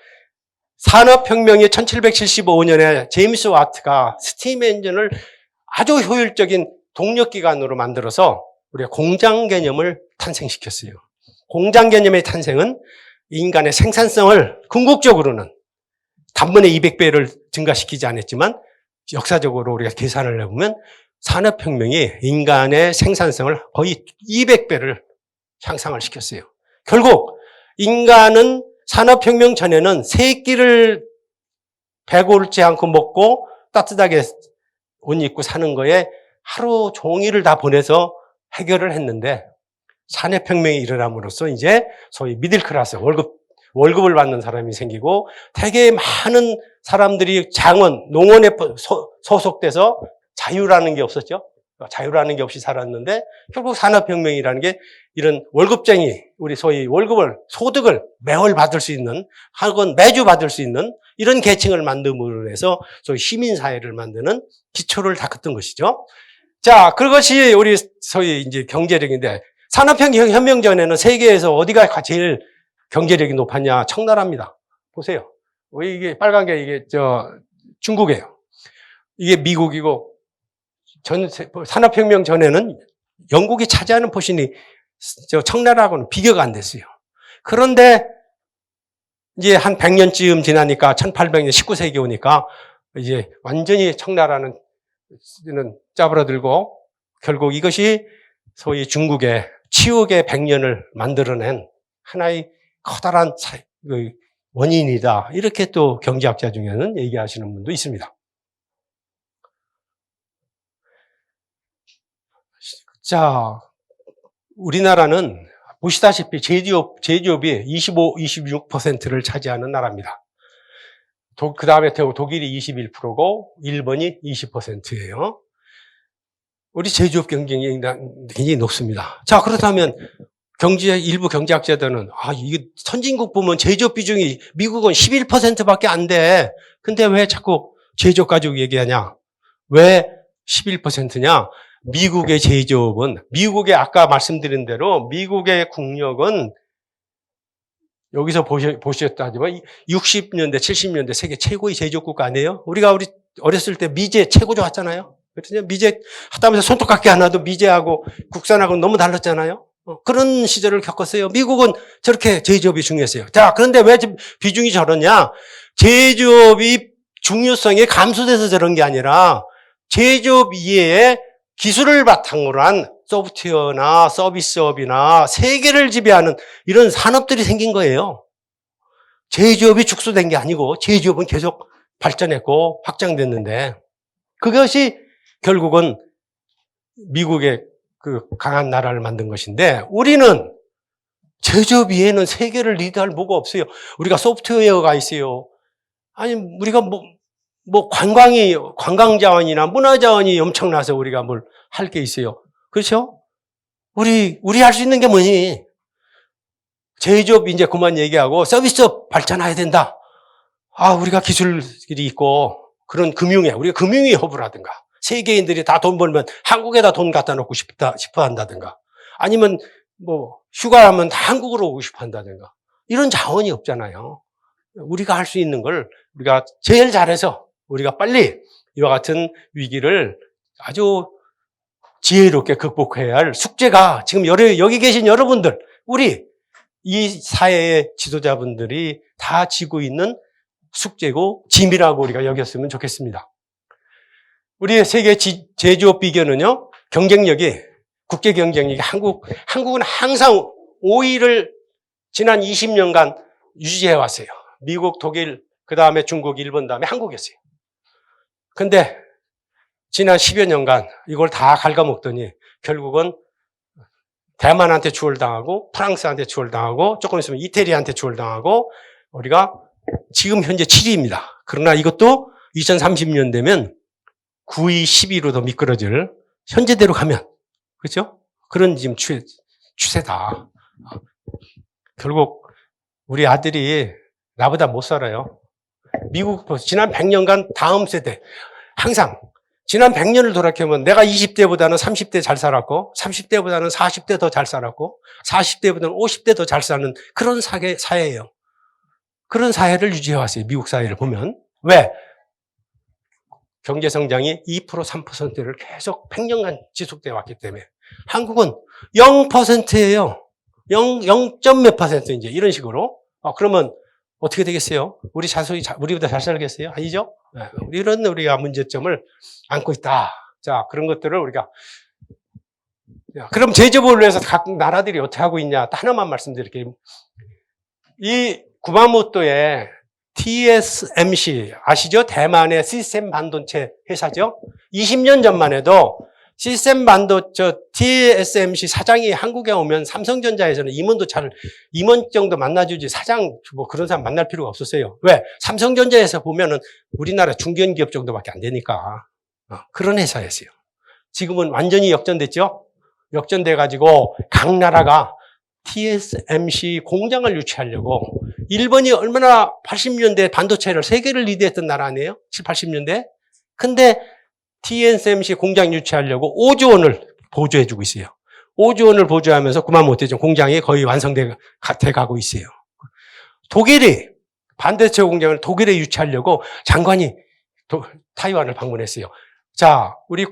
산업혁명이 1775년에 제임스 와트가 스팀 엔진을 아주 효율적인 동력기관으로 만들어서 우리가 공장 개념을 탄생시켰어요. 공장 개념의 탄생은 인간의 생산성을 궁극적으로는 단번에 200배를 증가시키지 않았지만 역사적으로 우리가 계산을 해보면 산업혁명이 인간의 생산성을 거의 200배를 향상을 시켰어요. 결국 인간은 산업혁명 전에는 세 끼를 배고프지 않고 먹고 따뜻하게 옷 입고 사는 거에 하루 종일을 다 보내서 해결을 했는데 산업혁명이 일어남으로써 이제 소위 미들클래스 월급을 받는 사람이 생기고 되게 많은 사람들이 농원에 소속돼서 자유라는 게 없었죠. 자유라는 게 없이 살았는데 결국 산업혁명이라는 게 이런 월급쟁이, 우리 소위 소득을 매월 받을 수 있는, 혹은 매주 받을 수 있는 이런 계층을 만듦으로 해서 소위 시민사회를 만드는 기초를 닦았던 것이죠. 자, 그것이 우리 소위 이제 경제력인데 산업혁명 전에는 세계에서 어디가 제일 경제력이 높았냐? 청나라입니다. 보세요. 이게 빨간 게 이게 중국이에요. 이게 미국이고 산업혁명 전에는 영국이 차지하는 포션이 청나라하고는 비교가 안 됐어요. 그런데 이제 한 100년쯤 지나니까 1800년 19세기 오니까 이제 완전히 청나라는 짜부러들고 결국 이것이 소위 중국의 치욕의 100년을 만들어낸 하나의 커다란 원인이다. 이렇게 또 경제학자 중에는 얘기하시는 분도 있습니다. 자, 우리나라는 보시다시피 제조업이 26%를 차지하는 나라입니다. 그 다음에 독일이 21%고 일본이 20%예요. 우리 제조업 경쟁력이 굉장히 높습니다. 자, 그렇다면 일부 경제학자들은 이게 선진국 보면 제조업 비중이 미국은 11%밖에 안 돼. 근데 왜 자꾸 제조업 가지고 얘기하냐? 왜 11%냐? 미국의 제조업은, 미국의 아까 말씀드린 대로 미국의 국력은 여기서 보셨다지만 60년대, 70년대 세계 최고의 제조국 아니에요? 우리 어렸을 때 미제 최고 좋았잖아요. 그렇죠? 미제 하다면서 손톱깎이 하나도 미제하고 국산하고 너무 달랐잖아요. 그런 시절을 겪었어요. 미국은 저렇게 제조업이 중요했어요. 자, 그런데 왜 비중이 저러냐? 제조업이 중요성이 감소돼서 저런 게 아니라 제조업 이외에 기술을 바탕으로 한 소프트웨어나 서비스업이나 세계를 지배하는 이런 산업들이 생긴 거예요. 제조업이 축소된 게 아니고 제조업은 계속 발전했고 확장됐는데 그것이 결국은 미국의 그 강한 나라를 만든 것인데 우리는 제조업 이외에는 세계를 리드할 뭐가 없어요. 우리가 소프트웨어가 있어요. 아니 우리가 관광 자원이나 문화 자원이 엄청나서 우리가 뭘 할 게 있어요. 그렇죠? 우리 할 수 있는 게 뭐니? 제조업 이제 그만 얘기하고 서비스업 발전해야 된다. 우리가 기술이 있고 그런 우리가 금융위 허브를 하든가 세계인들이 다 돈 벌면 한국에다 돈 갖다 놓고 싶어 한다든가 아니면 휴가하면 다 한국으로 오고 싶어 한다든가 이런 자원이 없잖아요. 우리가 할 수 있는 걸 우리가 제일 잘해서 우리가 빨리 이와 같은 위기를 아주 지혜롭게 극복해야 할 숙제가 지금 여기 계신 여러분들, 우리 이 사회의 지도자분들이 다 지고 있는 숙제고 짐이라고 우리가 여겼으면 좋겠습니다. 우리의 세계 제조업 비결은요, 경쟁력이, 국제 경쟁력이 한국은 항상 5위를 지난 20년간 유지해 왔어요. 미국, 독일, 그 다음에 중국, 일본 다음에 한국이었어요. 근데 지난 10여 년간 이걸 다 갉아먹더니 결국은 대만한테 추월당하고 프랑스한테 추월당하고 조금 있으면 이태리한테 추월당하고 우리가 지금 현재 7위입니다. 그러나 이것도 2030년 되면 9위, 10위로 더 미끄러질 현재대로 가면 그렇죠? 그런 지금 추세다. 결국 우리 아들이 나보다 못 살아요. 미국 지난 100년간 다음 세대 항상 지난 100년을 돌아보면 내가 20대보다는 30대 잘 살았고 30대보다는 40대 더 잘 살았고 40대보다는 50대 더 잘 사는 그런 사회예요. 그런 사회를 유지해왔어요. 미국 사회를 보면. 왜? 경제성장이 2%, 3%를 계속 100년간 지속되어 왔기 때문에. 한국은 0%예요. 0점 몇 퍼센트 이제 이런 식으로. 그러면 어떻게 되겠어요? 우리 자손이 우리보다 잘 살겠어요? 아니죠? 네. 이런 우리가 문제점을 안고 있다. 자, 그런 것들을 우리가. 그럼 제조업을 위해서 각 나라들이 어떻게 하고 있냐? 하나만 말씀드릴게요. 이 구마모토의 TSMC 아시죠? 대만의 시스템 반도체 회사죠. 20년 전만 해도 시스템 TSMC 사장이 한국에 오면 삼성전자에서는 임원 정도 만나주지 사장 그런 사람 만날 필요가 없었어요. 왜? 삼성전자에서 보면은 우리나라 중견기업 정도밖에 안 되니까 그런 회사였어요. 지금은 완전히 역전됐죠. 역전돼가지고 각 나라가 TSMC 공장을 유치하려고 일본이 얼마나 80년대 반도체를 세계를 리드했던 나라 아니에요? 7, 80년대? 근데 TSMC 공장 유치하려고 5조 원을 보조해주고 있어요. 5조 원을 보조하면서 구마모토 공장이 거의 완성돼 가고 있어요. 독일이 반도체 공장을 독일에 유치하려고 장관이 타이완을 방문했어요. 자, 우리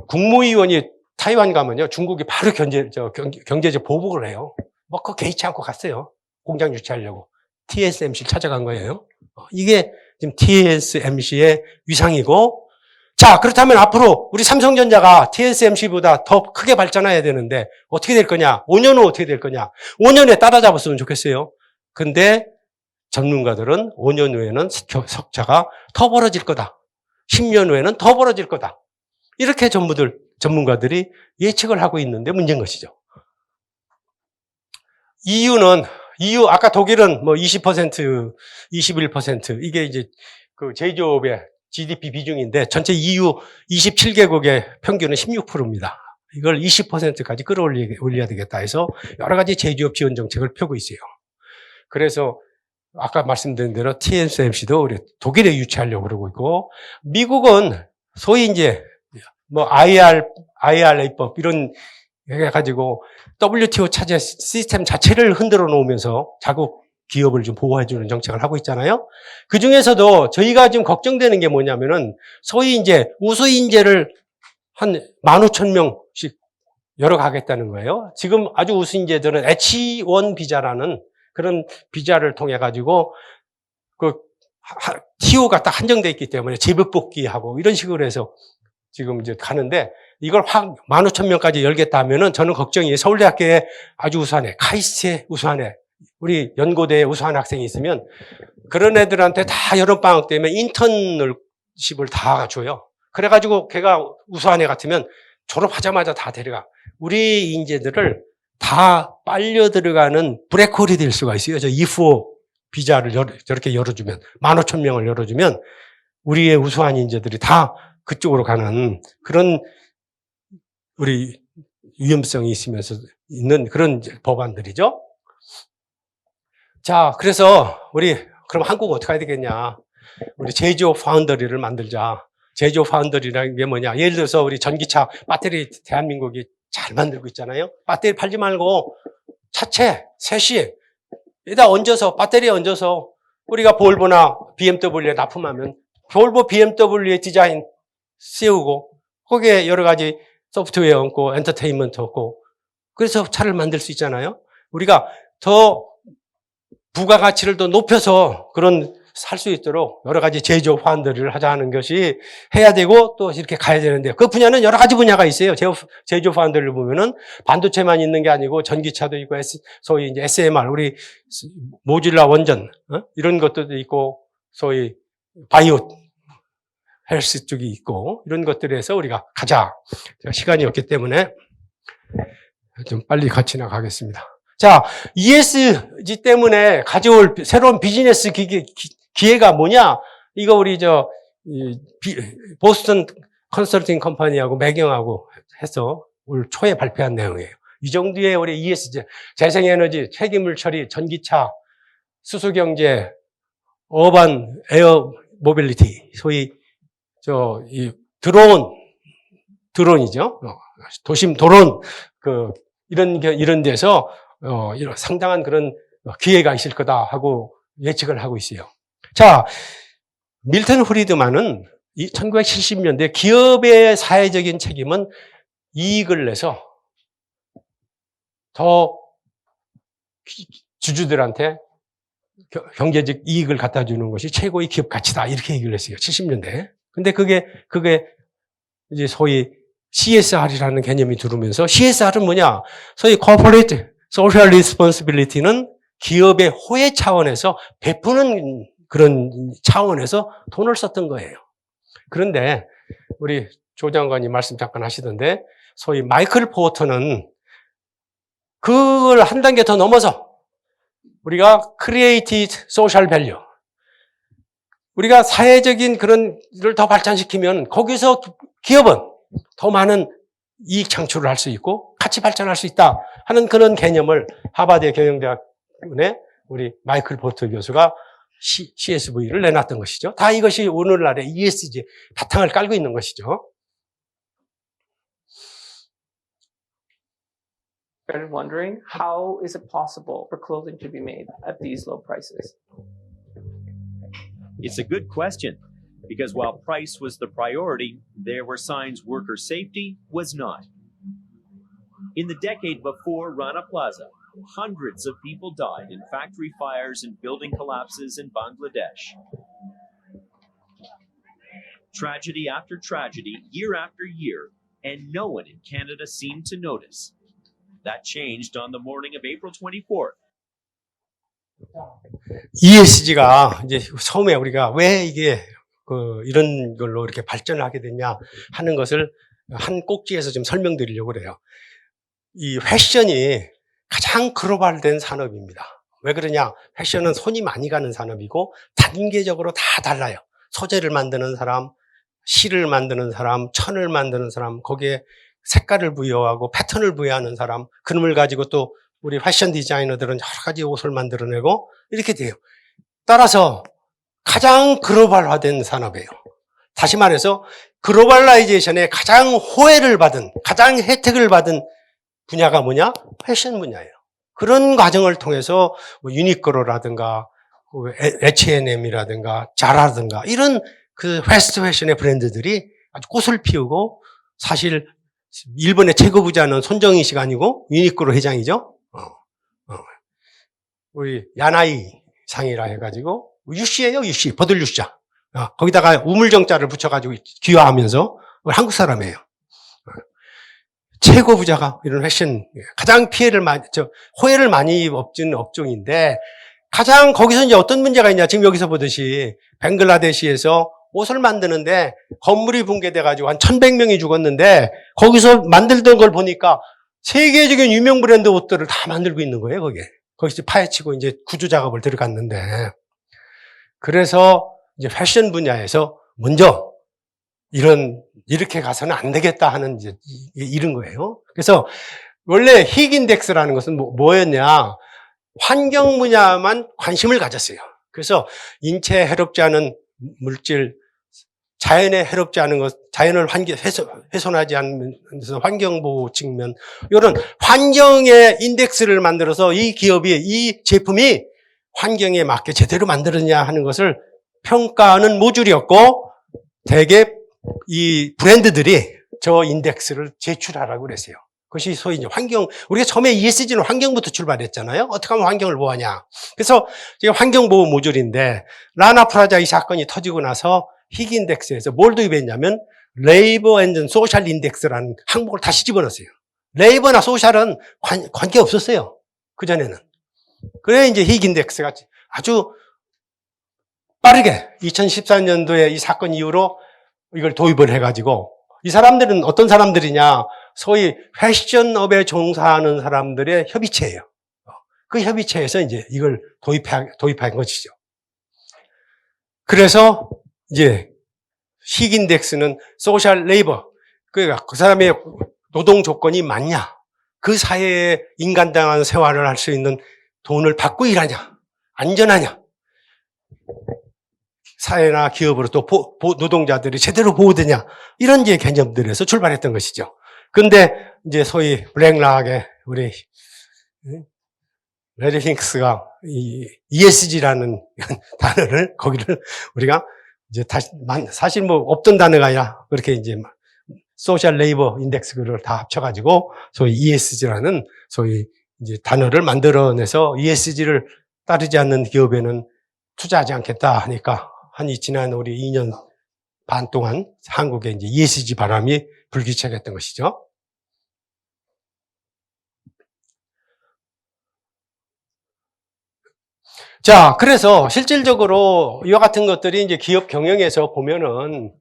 국무위원이 타이완 가면요, 중국이 바로 경제적 보복을 해요. 그거 개의치 않고 갔어요. 공장 유치하려고. TSMC를 찾아간 거예요. 이게 지금 TSMC의 위상이고, 자, 그렇다면 앞으로 우리 삼성전자가 TSMC보다 더 크게 발전해야 되는데 어떻게 될 거냐? 5년 후 어떻게 될 거냐? 5년에 따라잡았으면 좋겠어요. 근데 전문가들은 5년 후에는 석차가 더 벌어질 거다. 10년 후에는 더 벌어질 거다. 이렇게 전문가들이 예측을 하고 있는데 문제인 것이죠. 아까 독일은 20%, 21% 이게 이제 그 제조업의 GDP 비중인데 전체 EU 27개국의 평균은 16%입니다. 이걸 20%까지 끌어올려야 되겠다 해서 여러 가지 제조업 지원 정책을 펴고 있어요. 그래서 아까 말씀드린 대로 TSMC도 우리 독일에 유치하려고 그러고 있고, 미국은 소위 이제 뭐 IRA법 이런 해가지고 WTO 차지 시스템 자체를 흔들어 놓으면서 자국 기업을 좀 보호해주는 정책을 하고 있잖아요. 그 중에서도 저희가 지금 걱정되는 게 뭐냐면은 소위 이제 우수 인재를 한 15,000명씩 열어가겠다는 거예요. 지금 아주 우수 인재들은 H1 비자라는 그런 비자를 통해 가지고 그 TO가 딱 한정돼 있기 때문에 재복귀하고 이런 식으로 해서 지금 이제 가는데, 이걸 확 15,000명까지 열겠다 하면은 저는 걱정이, 서울대학교에 아주 우수한 애, 카이스트에 우수한 애, 우리 연고대에 우수한 학생이 있으면 그런 애들한테 다 여름방학 때문에 인턴십을 다 줘요. 그래가지고 걔가 우수한 애 같으면 졸업하자마자 다 데려가. 우리 인재들을 다 빨려 들어가는 브레이크홀이 될 수가 있어요. 저 E4 비자를 저렇게 열어주면, 15,000명을 열어주면 우리의 우수한 인재들이 다 그쪽으로 가는 그런 우리 위험성이 있으면서 있는 그런 부분들이죠. 자, 그래서 우리 그럼 한국 어떻게 해야 되겠냐? 우리 제조업 파운더리를 만들자. 제조업 파운더리라는 게 뭐냐? 예를 들어서 우리 전기차 배터리 대한민국이 잘 만들고 있잖아요. 배터리 팔지 말고 차체, 셋이에다 얹어서, 배터리에 얹어서 우리가 볼보나 BMW에 납품하면 볼보 BMW의 디자인 씌우고 거기에 여러 가지 소프트웨어 얹고 엔터테인먼트 얹고 그래서 차를 만들 수 있잖아요. 우리가 더 부가가치를 더 높여서 그런 살 수 있도록 여러 가지 제조업 화환들을 하자는 것이 해야 되고 또 이렇게 가야 되는데, 그 분야는 여러 가지 분야가 있어요. 제조업 화환들을 보면은 반도체만 있는 게 아니고 전기차도 있고 소위 이제 SMR, 우리 모듈라 원전 이런 것들도 있고, 소위 바이오 헬스 쪽이 있고, 이런 것들에서 우리가 가자. 제가 시간이 없기 때문에 좀 빨리 같이 나가겠습니다. 자, ESG 때문에 가져올 새로운 비즈니스 기회가 뭐냐? 이거 우리 보스턴 컨설팅 컴퍼니하고 매경하고 해서 올 초에 발표한 내용이에요. 이 정도의 우리 ESG, 재생에너지, 폐기물 처리, 전기차, 수소경제, 어반 에어 모빌리티, 소위 이 드론이죠. 도심 드론 이런 데서 이런 상당한 그런 기회가 있을 거다 하고 예측을 하고 있어요. 자, 밀턴 프리드만은 1970년대 기업의 사회적인 책임은 이익을 내서 더 주주들한테 경제적 이익을 갖다 주는 것이 최고의 기업 가치다, 이렇게 얘기를 했어요. 70년대. 근데 그게 이제 소위 CSR이라는 개념이 들어오면서, CSR은 뭐냐? 소위 Corporate Social Responsibility는 기업의 호혜 차원에서 베푸는 그런 차원에서 돈을 썼던 거예요. 그런데 우리 조 장관이 말씀 잠깐 하시던데, 소위 마이클 포터는 그걸 한 단계 더 넘어서 우리가 Created Social Value, 우리가 사회적인 그런 일을 더 발전시키면 거기서 기업은 더 많은 이익 창출을 할 수 있고 같이 발전할 수 있다 하는 그런 개념을 하버드 경영대학원의 우리 마이클 포터 교수가 CSV를 내놨던 것이죠. 다 이것이 오늘날의 ESG 바탕을 깔고 있는 것이죠. Started wondering, how is it possible for clothing to be made at these low prices? It's a good question, because while price was the priority, there were signs worker safety was not. In the decade before Rana Plaza, hundreds of people died in factory fires and building collapses in Bangladesh. Tragedy after tragedy, year after year, and no one in Canada seemed to notice. That changed on the morning of April 24th. ESG가 이제 처음에 우리가 왜 이게 이런 걸로 이렇게 발전을 하게 됐냐 하는 것을 한 꼭지에서 좀 설명드리려고 그래요. 이 패션이 가장 글로벌된 산업입니다. 왜 그러냐? 패션은 손이 많이 가는 산업이고 단계적으로 다 달라요. 소재를 만드는 사람, 실을 만드는 사람, 천을 만드는 사람, 거기에 색깔을 부여하고 패턴을 부여하는 사람, 그놈을 가지고 또 우리 패션 디자이너들은 여러 가지 옷을 만들어내고 이렇게 돼요. 따라서 가장 글로벌화된 산업이에요. 다시 말해서 글로벌라이제이션의 가장 호혜를 받은, 가장 혜택을 받은 분야가 뭐냐? 패션 분야예요. 그런 과정을 통해서 뭐 유니클로라든가 H&M이라든가 자라든가 이런 그 패스트 패션의 브랜드들이 아주 꽃을 피우고, 사실 일본의 최고 부자는 손정희 씨가 아니고 유니클로 회장이죠. 우리 야나이 상이라 해가지고 유씨예요, 유씨, 버들 유씨자. 거기다가 우물정자를 붙여가지고 귀화하면서 한국 사람이에요. 최고 부자가 이런 패션 가장 호혜를 많이 입은 업종인데, 가장 거기서 이제 어떤 문제가 있냐? 지금 여기서 보듯이 벵글라데시에서 옷을 만드는데 건물이 붕괴돼가지고 한 1,100명이 죽었는데, 거기서 만들던 걸 보니까 세계적인 유명 브랜드 옷들을 다 만들고 있는 거예요, 거기에. 거기서 파헤치고 이제 구조 작업을 들어갔는데, 그래서 이제 패션 분야에서 먼저 이렇게 가서는 안 되겠다 하는 이제 이런 거예요. 그래서 원래 힉 인덱스라는 것은 뭐였냐? 환경 분야만 관심을 가졌어요. 그래서 인체에 해롭지 않은 물질, 자연에 해롭지 않은 것, 자연을 훼손하지 않으면서 환경보호 측면, 이런 환경의 인덱스를 만들어서 이 기업이, 이 제품이 환경에 맞게 제대로 만들었냐 하는 것을 평가하는 모듈이었고, 대개 이 브랜드들이 저 인덱스를 제출하라고 그랬어요. 그것이 소위 이제 우리가 처음에 ESG는 환경부터 출발했잖아요. 어떻게 하면 환경을 보호하냐. 그래서 이게 환경보호 모듈인데, 라나 프라자 이 사건이 터지고 나서 힉 인덱스에서 뭘 도입했냐면, 레이버 앤 소셜 인덱스라는 항목을 다시 집어넣었어요. 레이버나 소셜은 관계 없었어요. 그전에는. 그래 이제 힉 인덱스가 아주 빠르게 2014년도에 이 사건 이후로 이걸 도입을 해가지고, 이 사람들은 어떤 사람들이냐? 소위 패션업에 종사하는 사람들의 협의체예요. 그 협의체에서 이제 이걸 도입한 것이죠. 그래서 이제 힉 인덱스는 소셜 레이버, 그러니까 그 사람의 노동 조건이 맞냐? 그 사회에 인간당한 생활을 할 수 있는 돈을 받고 일하냐? 안전하냐? 사회나 기업으로 또 노동자들이 제대로 보호되냐? 이런 이제 개념들에서 출발했던 것이죠. 근데 이제 소위 블랙락의 우리 레리 핑크스가 이 ESG라는 단어를, 거기를 우리가 이제 사실 뭐 없던 단어가 아니라 그렇게 이제 소셜 레이버 인덱스를 다 합쳐가지고 소위 ESG라는 소위 이제 단어를 만들어내서 ESG를 따르지 않는 기업에는 투자하지 않겠다 하니까, 지난 우리 2년 반 동안 한국에 이제 ESG 바람이 불기 시작했던 것이죠. 자, 그래서 실질적으로 이와 같은 것들이 이제 기업 경영에서 보면은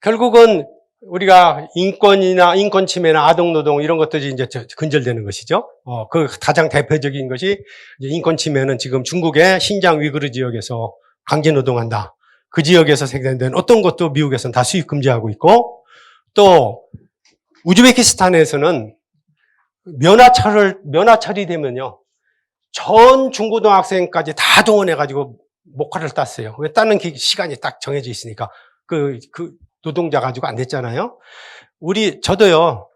결국은 우리가 인권이나 인권 침해나 아동 노동 이런 것들이 이제 근절되는 것이죠. 그 가장 대표적인 것이 이제 인권 침해는 지금 중국의 신장 위구르 지역에서 강제 노동한다. 그 지역에서 생산된 어떤 것도 미국에서는 다 수입 금지하고 있고, 또 우즈베키스탄에서는 면허 처리되면요, 전 중고등학생까지 다 동원해가지고 목화를 땄어요. 왜 따는 시간이 딱 정해져 있으니까. 그 노동자 가지고 안 됐잖아요. 저도요,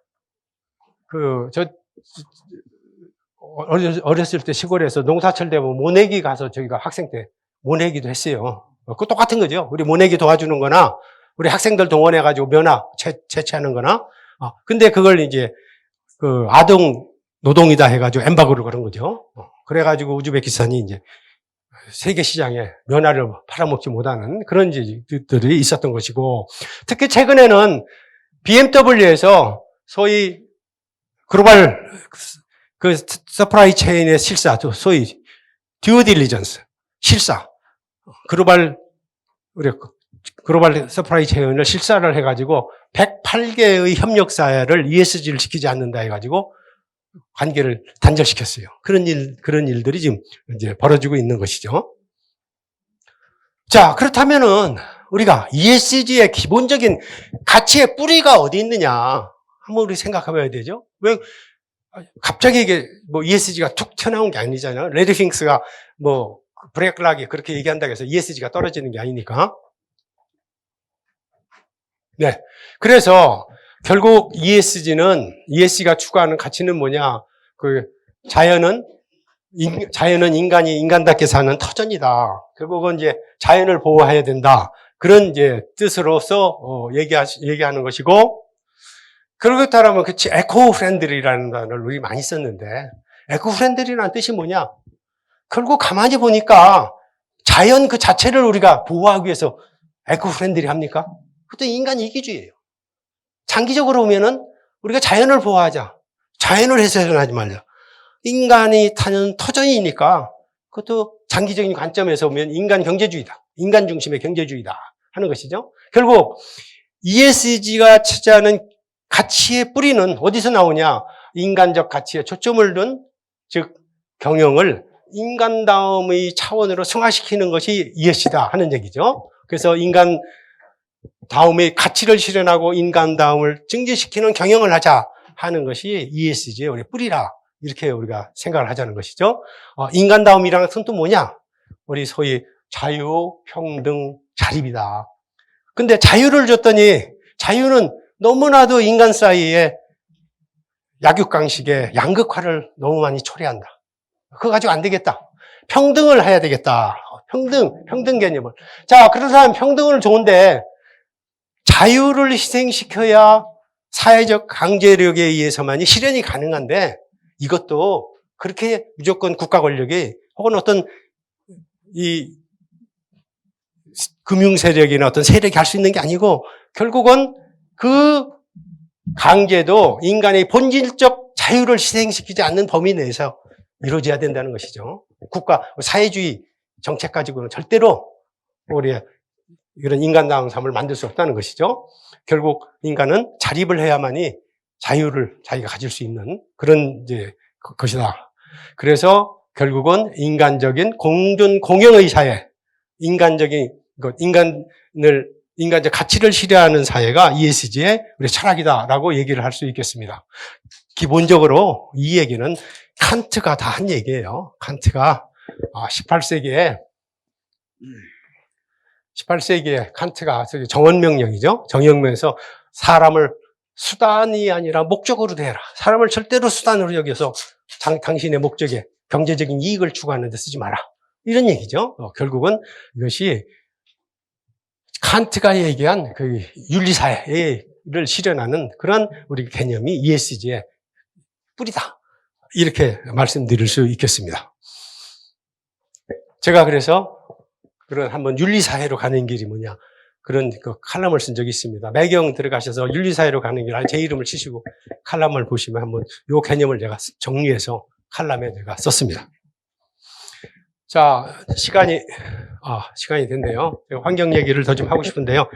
어렸을 때 시골에서 농사철 되면 모내기 가서 저희가 학생 때 모내기도 했어요. 그 똑같은 거죠. 우리 모내기 도와주는 거나, 우리 학생들 동원해가지고 면허 채취하는 거나. 근데 그걸 이제 아동 노동이다 해가지고 엠바고를 걸은 거죠. 그래가지고 우즈베키스탄이 이제 세계 시장에 면허를 팔아먹지 못하는 그런 일들이 있었던 것이고, 특히 최근에는 BMW에서 소위 글로벌 서프라이 체인의 실사, 소위 듀 딜리전스 실사, 글로벌 서프라이 체인을 실사를 해가지고 108개의 협력사를 ESG를 지키지 않는다 해가지고 관계를 단절시켰어요. 그런 일들이 지금 이제 벌어지고 있는 것이죠. 자, 그렇다면은 우리가 ESG의 기본적인 가치의 뿌리가 어디 있느냐 한번 우리 생각해 봐야 되죠. 왜 갑자기 이게 ESG가 툭 튀어나온 게 아니잖아요. 레리 핑크스가 브레이크락이 그렇게 얘기한다고 해서 ESG가 떨어지는 게 아니니까. 네. 그래서 결국 ESG가 추구하는 가치는 뭐냐? 자연은 인간이 인간답게 사는 터전이다. 결국은 이제 자연을 보호해야 된다. 그런 이제 뜻으로서 얘기하는 것이고, 그렇다면 그치 에코 프렌들리라는 단어를 우리 많이 썼는데, 에코 프렌들리라는 뜻이 뭐냐? 결국 가만히 보니까 자연 그 자체를 우리가 보호하기 위해서 에코 프렌들리 합니까? 그것도 인간 이기주의예요. 장기적으로 보면은 우리가 자연을 보호하자. 자연을 훼손하지 말자. 인간이 타는 터전이니까 그것도 장기적인 관점에서 보면 인간 경제주의다. 인간 중심의 경제주의다 하는 것이죠. 결국 ESG가 차지하는 가치의 뿌리는 어디서 나오냐? 인간적 가치에 초점을 둔, 즉 경영을 인간다움의 차원으로 승화시키는 것이 ESG다 하는 얘기죠. 그래서 인간다움의 가치를 실현하고 인간다움을 증진시키는 경영을 하자 하는 것이 ESG의 우리 뿌리라. 이렇게 우리가 생각을 하자는 것이죠. 인간다움이라는 것은 또 뭐냐? 우리 소위 자유, 평등, 자립이다. 근데 자유를 줬더니 자유는 너무나도 인간 사이에 약육강식의 양극화를 너무 많이 초래한다. 그거 가지고 안 되겠다. 평등을 해야 되겠다. 평등 개념을. 자, 그렇다면 평등을 좋은데 자유를 희생시켜야 사회적 강제력에 의해서만이 실현이 가능한데 이것도 그렇게 무조건 국가 권력이 혹은 어떤 이 금융 세력이나 어떤 세력이 할 수 있는 게 아니고 결국은 그 강제도 인간의 본질적 자유를 희생시키지 않는 범위 내에서 이루어져야 된다는 것이죠. 사회주의 정책 가지고는 절대로 우리 이런 인간다운 삶을 만들 수 없다는 것이죠. 결국 인간은 자립을 해야만이 자유를 자기가 가질 수 있는 그런 이제 것이다. 그래서 결국은 인간적인 공영의 사회, 인간적 가치를 실현하는 사회가 ESG의 우리 철학이다라고 얘기를 할 수 있겠습니다. 기본적으로 이 얘기는 칸트가 다 한 얘기예요. 칸트가 18세기에 칸트가 정언명령이죠. 정언명에서 사람을 수단이 아니라 목적으로 대해라. 사람을 절대로 수단으로 여겨서 당신의 목적에 경제적인 이익을 추구하는 데 쓰지 마라. 이런 얘기죠. 결국은 이것이 칸트가 얘기한 그 윤리사회를 실현하는 그런 우리 개념이 ESG의 뿌리다. 이렇게 말씀드릴 수 있겠습니다. 제가 그래서 그런 한번 윤리사회로 가는 길이 뭐냐. 그런 칼럼을 쓴 적이 있습니다. 매경 들어가셔서 윤리사회로 가는 길, 제 이름을 치시고 칼럼을 보시면 한번 요 개념을 제가 정리해서 칼럼에 제가 썼습니다. 자, 시간이 됐네요. 환경 얘기를 더 좀 하고 싶은데요.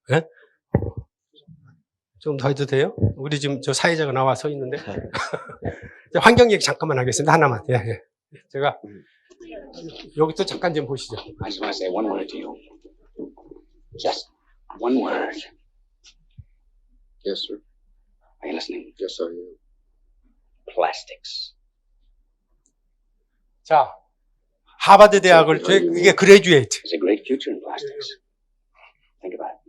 네? 좀 더 해도 돼요? 우리 지금 저 사회자가 나와 서 있는데. 환경 얘기 잠깐만 하겠습니다. 하나만. 예. 제가 여기 또 잠깐 좀 보시죠. I just want to say one word to you. Just one word. Yes, sir. Are you listening? Yes, sir. Plastics. 자, 하버드 대학을 이게 그레듀에이트. There's a great future in plastics. Think about it.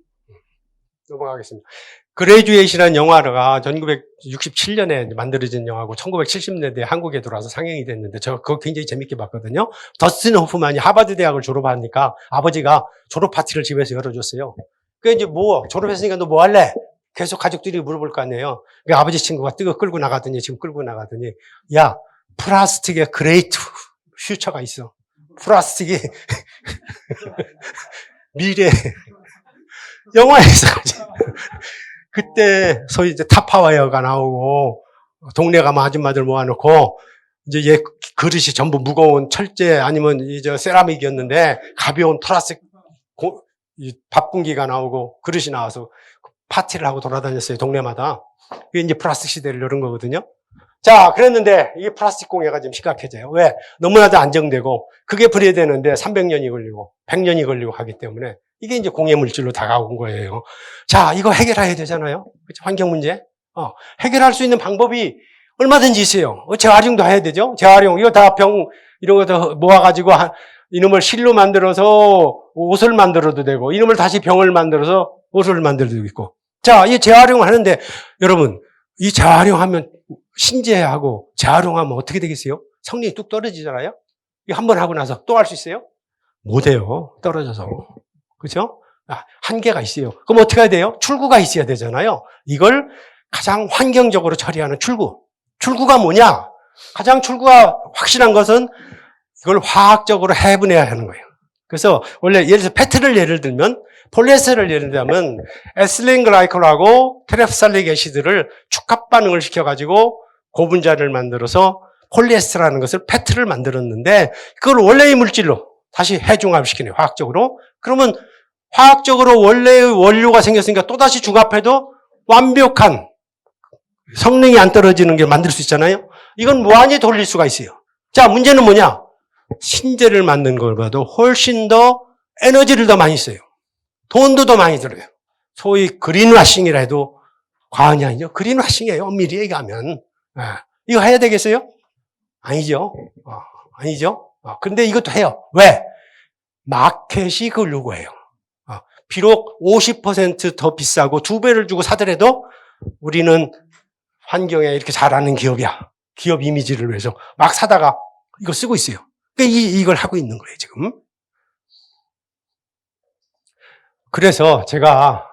넘어가겠습니다. 그레듀에이트라는 영화가 1967년에 만들어진 영화고 1970년대에 한국에 들어와서 상영이 됐는데 저 그거 굉장히 재밌게 봤거든요. 더스틴 호프만이 하버드 대학을 졸업하니까 아버지가 졸업 파티를 집에서 열어줬어요. 그 이제 졸업했으니까 너 뭐 할래? 계속 가족들이 물어볼 거 아니에요. 그 아버지 친구가 끌고 나가더니 야, 플라스틱에 그레이트 퓨처가 있어. 플라스틱이 미래 영화에서 그때 소위 이제 타파와이어가 나오고 동네 가면 아줌마들 모아놓고 이제 얘 그릇이 전부 무거운 철제 아니면 이제 세라믹이었는데 가벼운 플라스틱 밥 공기가 나오고 그릇이 나와서 파티를 하고 돌아다녔어요. 동네마다. 이게 이제 플라스틱 시대를 열은 거거든요. 자, 그랬는데 이게 플라스틱 공해가 지금 심각해져요. 왜? 너무나도 안정되고 그게 분해되는데 300년이 걸리고 100년이 걸리고 하기 때문에 이게 이제 공해 물질로 다가온 거예요. 자, 이거 해결해야 되잖아요. 그렇죠? 환경 문제. 해결할 수 있는 방법이 얼마든지 있어요. 재활용도 해야 되죠. 재활용. 이거 다 이런 것도 모아가지고 이놈을 실로 만들어서 옷을 만들어도 되고, 이놈을 다시 병을 만들어서 옷을 만들어도 있고. 자, 이 재활용을 하는데, 여러분, 이 재활용하면 신재하고 재활용하면 어떻게 되겠어요? 성능이 뚝 떨어지잖아요? 이거 한 번 하고 나서 또 할 수 있어요? 못해요. 떨어져서. 그렇죠? 한계가 있어요. 그럼 어떻게 해야 돼요? 출구가 있어야 되잖아요. 이걸 가장 환경적으로 처리하는 출구. 출구가 뭐냐? 가장 출구가 확실한 것은 이걸 화학적으로 해분해야 하는 거예요. 그래서 원래 예를 들어서 페트를 예를 들면, 폴리에스테를 예를 들면 에틸렌 글라이콜하고 테레프살릭 애시드를 축합 반응을 시켜가지고 고분자를 만들어서 폴리에스테라는 것을 페트를 만들었는데, 그걸 원래의 물질로 다시 해중합시키네요. 화학적으로. 그러면 화학적으로 원래의 원료가 생겼으니까 또다시 중합해도 완벽한 성능이 안 떨어지는 게 만들 수 있잖아요. 이건 무한히 돌릴 수가 있어요. 자, 문제는 뭐냐? 신재를 만든 것보다도 훨씬 더 에너지를 더 많이 써요. 돈도 더 많이 들어요. 소위 그린와싱이라 해도 과언이 아니죠. 그린와싱이에요. 엄밀히 얘기하면. 이거 해야 되겠어요? 아니죠. 아니죠. 근데 이것도 해요. 왜? 마켓이 그걸 요구해요. 비록 50% 더 비싸고 2배를 주고 사더라도 우리는 환경에 이렇게 잘하는 기업이야. 기업 이미지를 위해서 막 사다가 이거 쓰고 있어요. 그러니까 이걸 하고 있는 거예요, 지금. 그래서 제가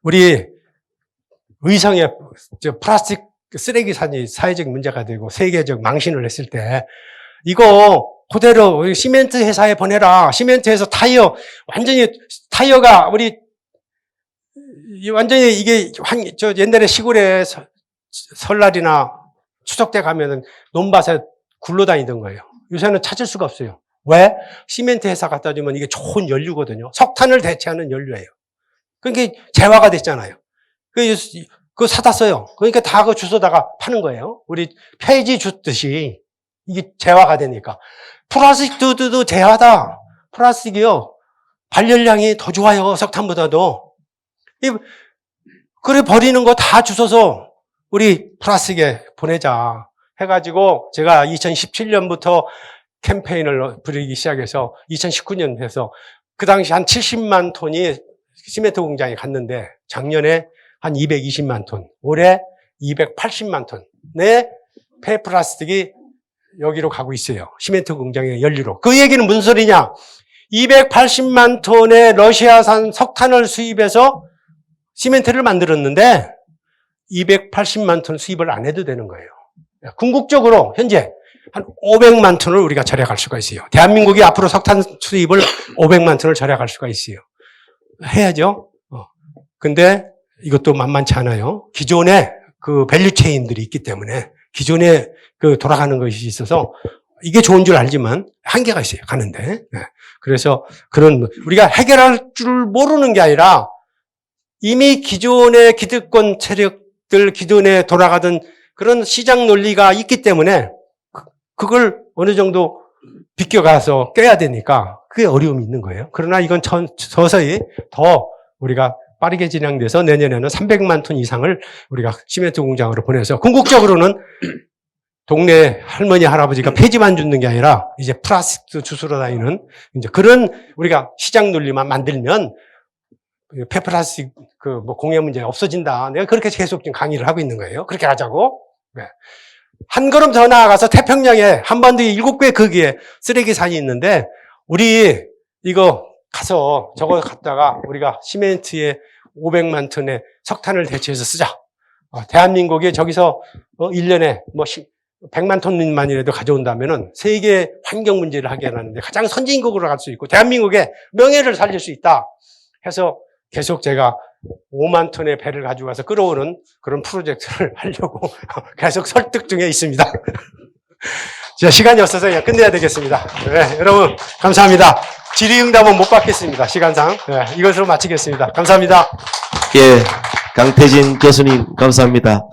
우리 의성에 플라스틱 쓰레기 산이 사회적 문제가 되고 세계적 망신을 했을 때 이거 그대로 시멘트 회사에 보내라. 시멘트에서 타이어 완전히 타이어가 우리 완전히 이게 저 옛날에 시골에 설날이나 추석 때 가면은 논밭에 굴러다니던 거예요. 요새는 찾을 수가 없어요. 왜? 시멘트 회사 갖다 주면 이게 좋은 연료거든요. 석탄을 대체하는 연료예요. 그러니까 재화가 됐잖아요. 그거 사다 써요. 그러니까 다 그 주워다가 파는 거예요. 우리 폐지 줬듯이 이게 재화가 되니까. 플라스틱도 재화다. 플라스틱이요. 발열량이 더 좋아요. 석탄보다도. 그래 버리는 거 다 주워서 우리 플라스틱에 보내자 해가지고 제가 2017년부터 캠페인을 부르기 시작해서 2019년 해서 그 당시 한 70만 톤이 시멘트 공장에 갔는데 작년에 한 220만 톤, 올해 280만 톤의 폐플라스틱이 여기로 가고 있어요. 시멘트 공장의 연료로. 그 얘기는 무슨 소리냐? 280만 톤의 러시아산 석탄을 수입해서 시멘트를 만들었는데 280만 톤 수입을 안 해도 되는 거예요. 궁극적으로 현재 한 500만 톤을 우리가 절약할 수가 있어요. 대한민국이 앞으로 석탄 수입을 500만 톤을 절약할 수가 있어요. 해야죠. 근데 이것도 만만치 않아요. 기존에 그 밸류 체인들이 있기 때문에 기존에 그 돌아가는 것이 있어서 이게 좋은 줄 알지만 한계가 있어요. 가는데. 그래서 그런 우리가 해결할 줄 모르는 게 아니라 이미 기존의 기득권 세력들 기존에 돌아가던 그런 시장 논리가 있기 때문에 그걸 어느 정도 비껴가서 깨야 되니까 그게 어려움이 있는 거예요. 그러나 이건 서서히 더 우리가 빠르게 진행돼서 내년에는 300만 톤 이상을 우리가 시멘트 공장으로 보내서 궁극적으로는 동네 할머니, 할아버지가 폐지만 줍는 게 아니라 이제 플라스틱도 주스러 다니는 이제 그런 우리가 시장 논리만 만들면 폐플라스틱 공해 문제 없어진다. 내가 그렇게 계속 지금 강의를 하고 있는 거예요. 그렇게 하자고. 네. 한 걸음 더 나아가서 태평양에 한반도에 7개 거기에 쓰레기 산이 있는데 우리 이거 가서 저거 갖다가 우리가 시멘트에 500만 톤의 석탄을 대체해서 쓰자. 대한민국이 저기서 1년에 뭐 100만 톤만이라도 가져온다면은 세계 환경 문제를 해결하는데 가장 선진국으로 갈 수 있고 대한민국의 명예를 살릴 수 있다 해서 계속 제가 5만 톤의 배를 가지고 가서 끌어오는 그런 프로젝트를 하려고 계속 설득 중에 있습니다. 제가 시간이 없어서 그냥 끝내야 되겠습니다. 네, 여러분 감사합니다. 질의응답은 못 받겠습니다. 시간상. 네, 이것으로 마치겠습니다. 감사합니다. 예, 강태진 교수님 감사합니다.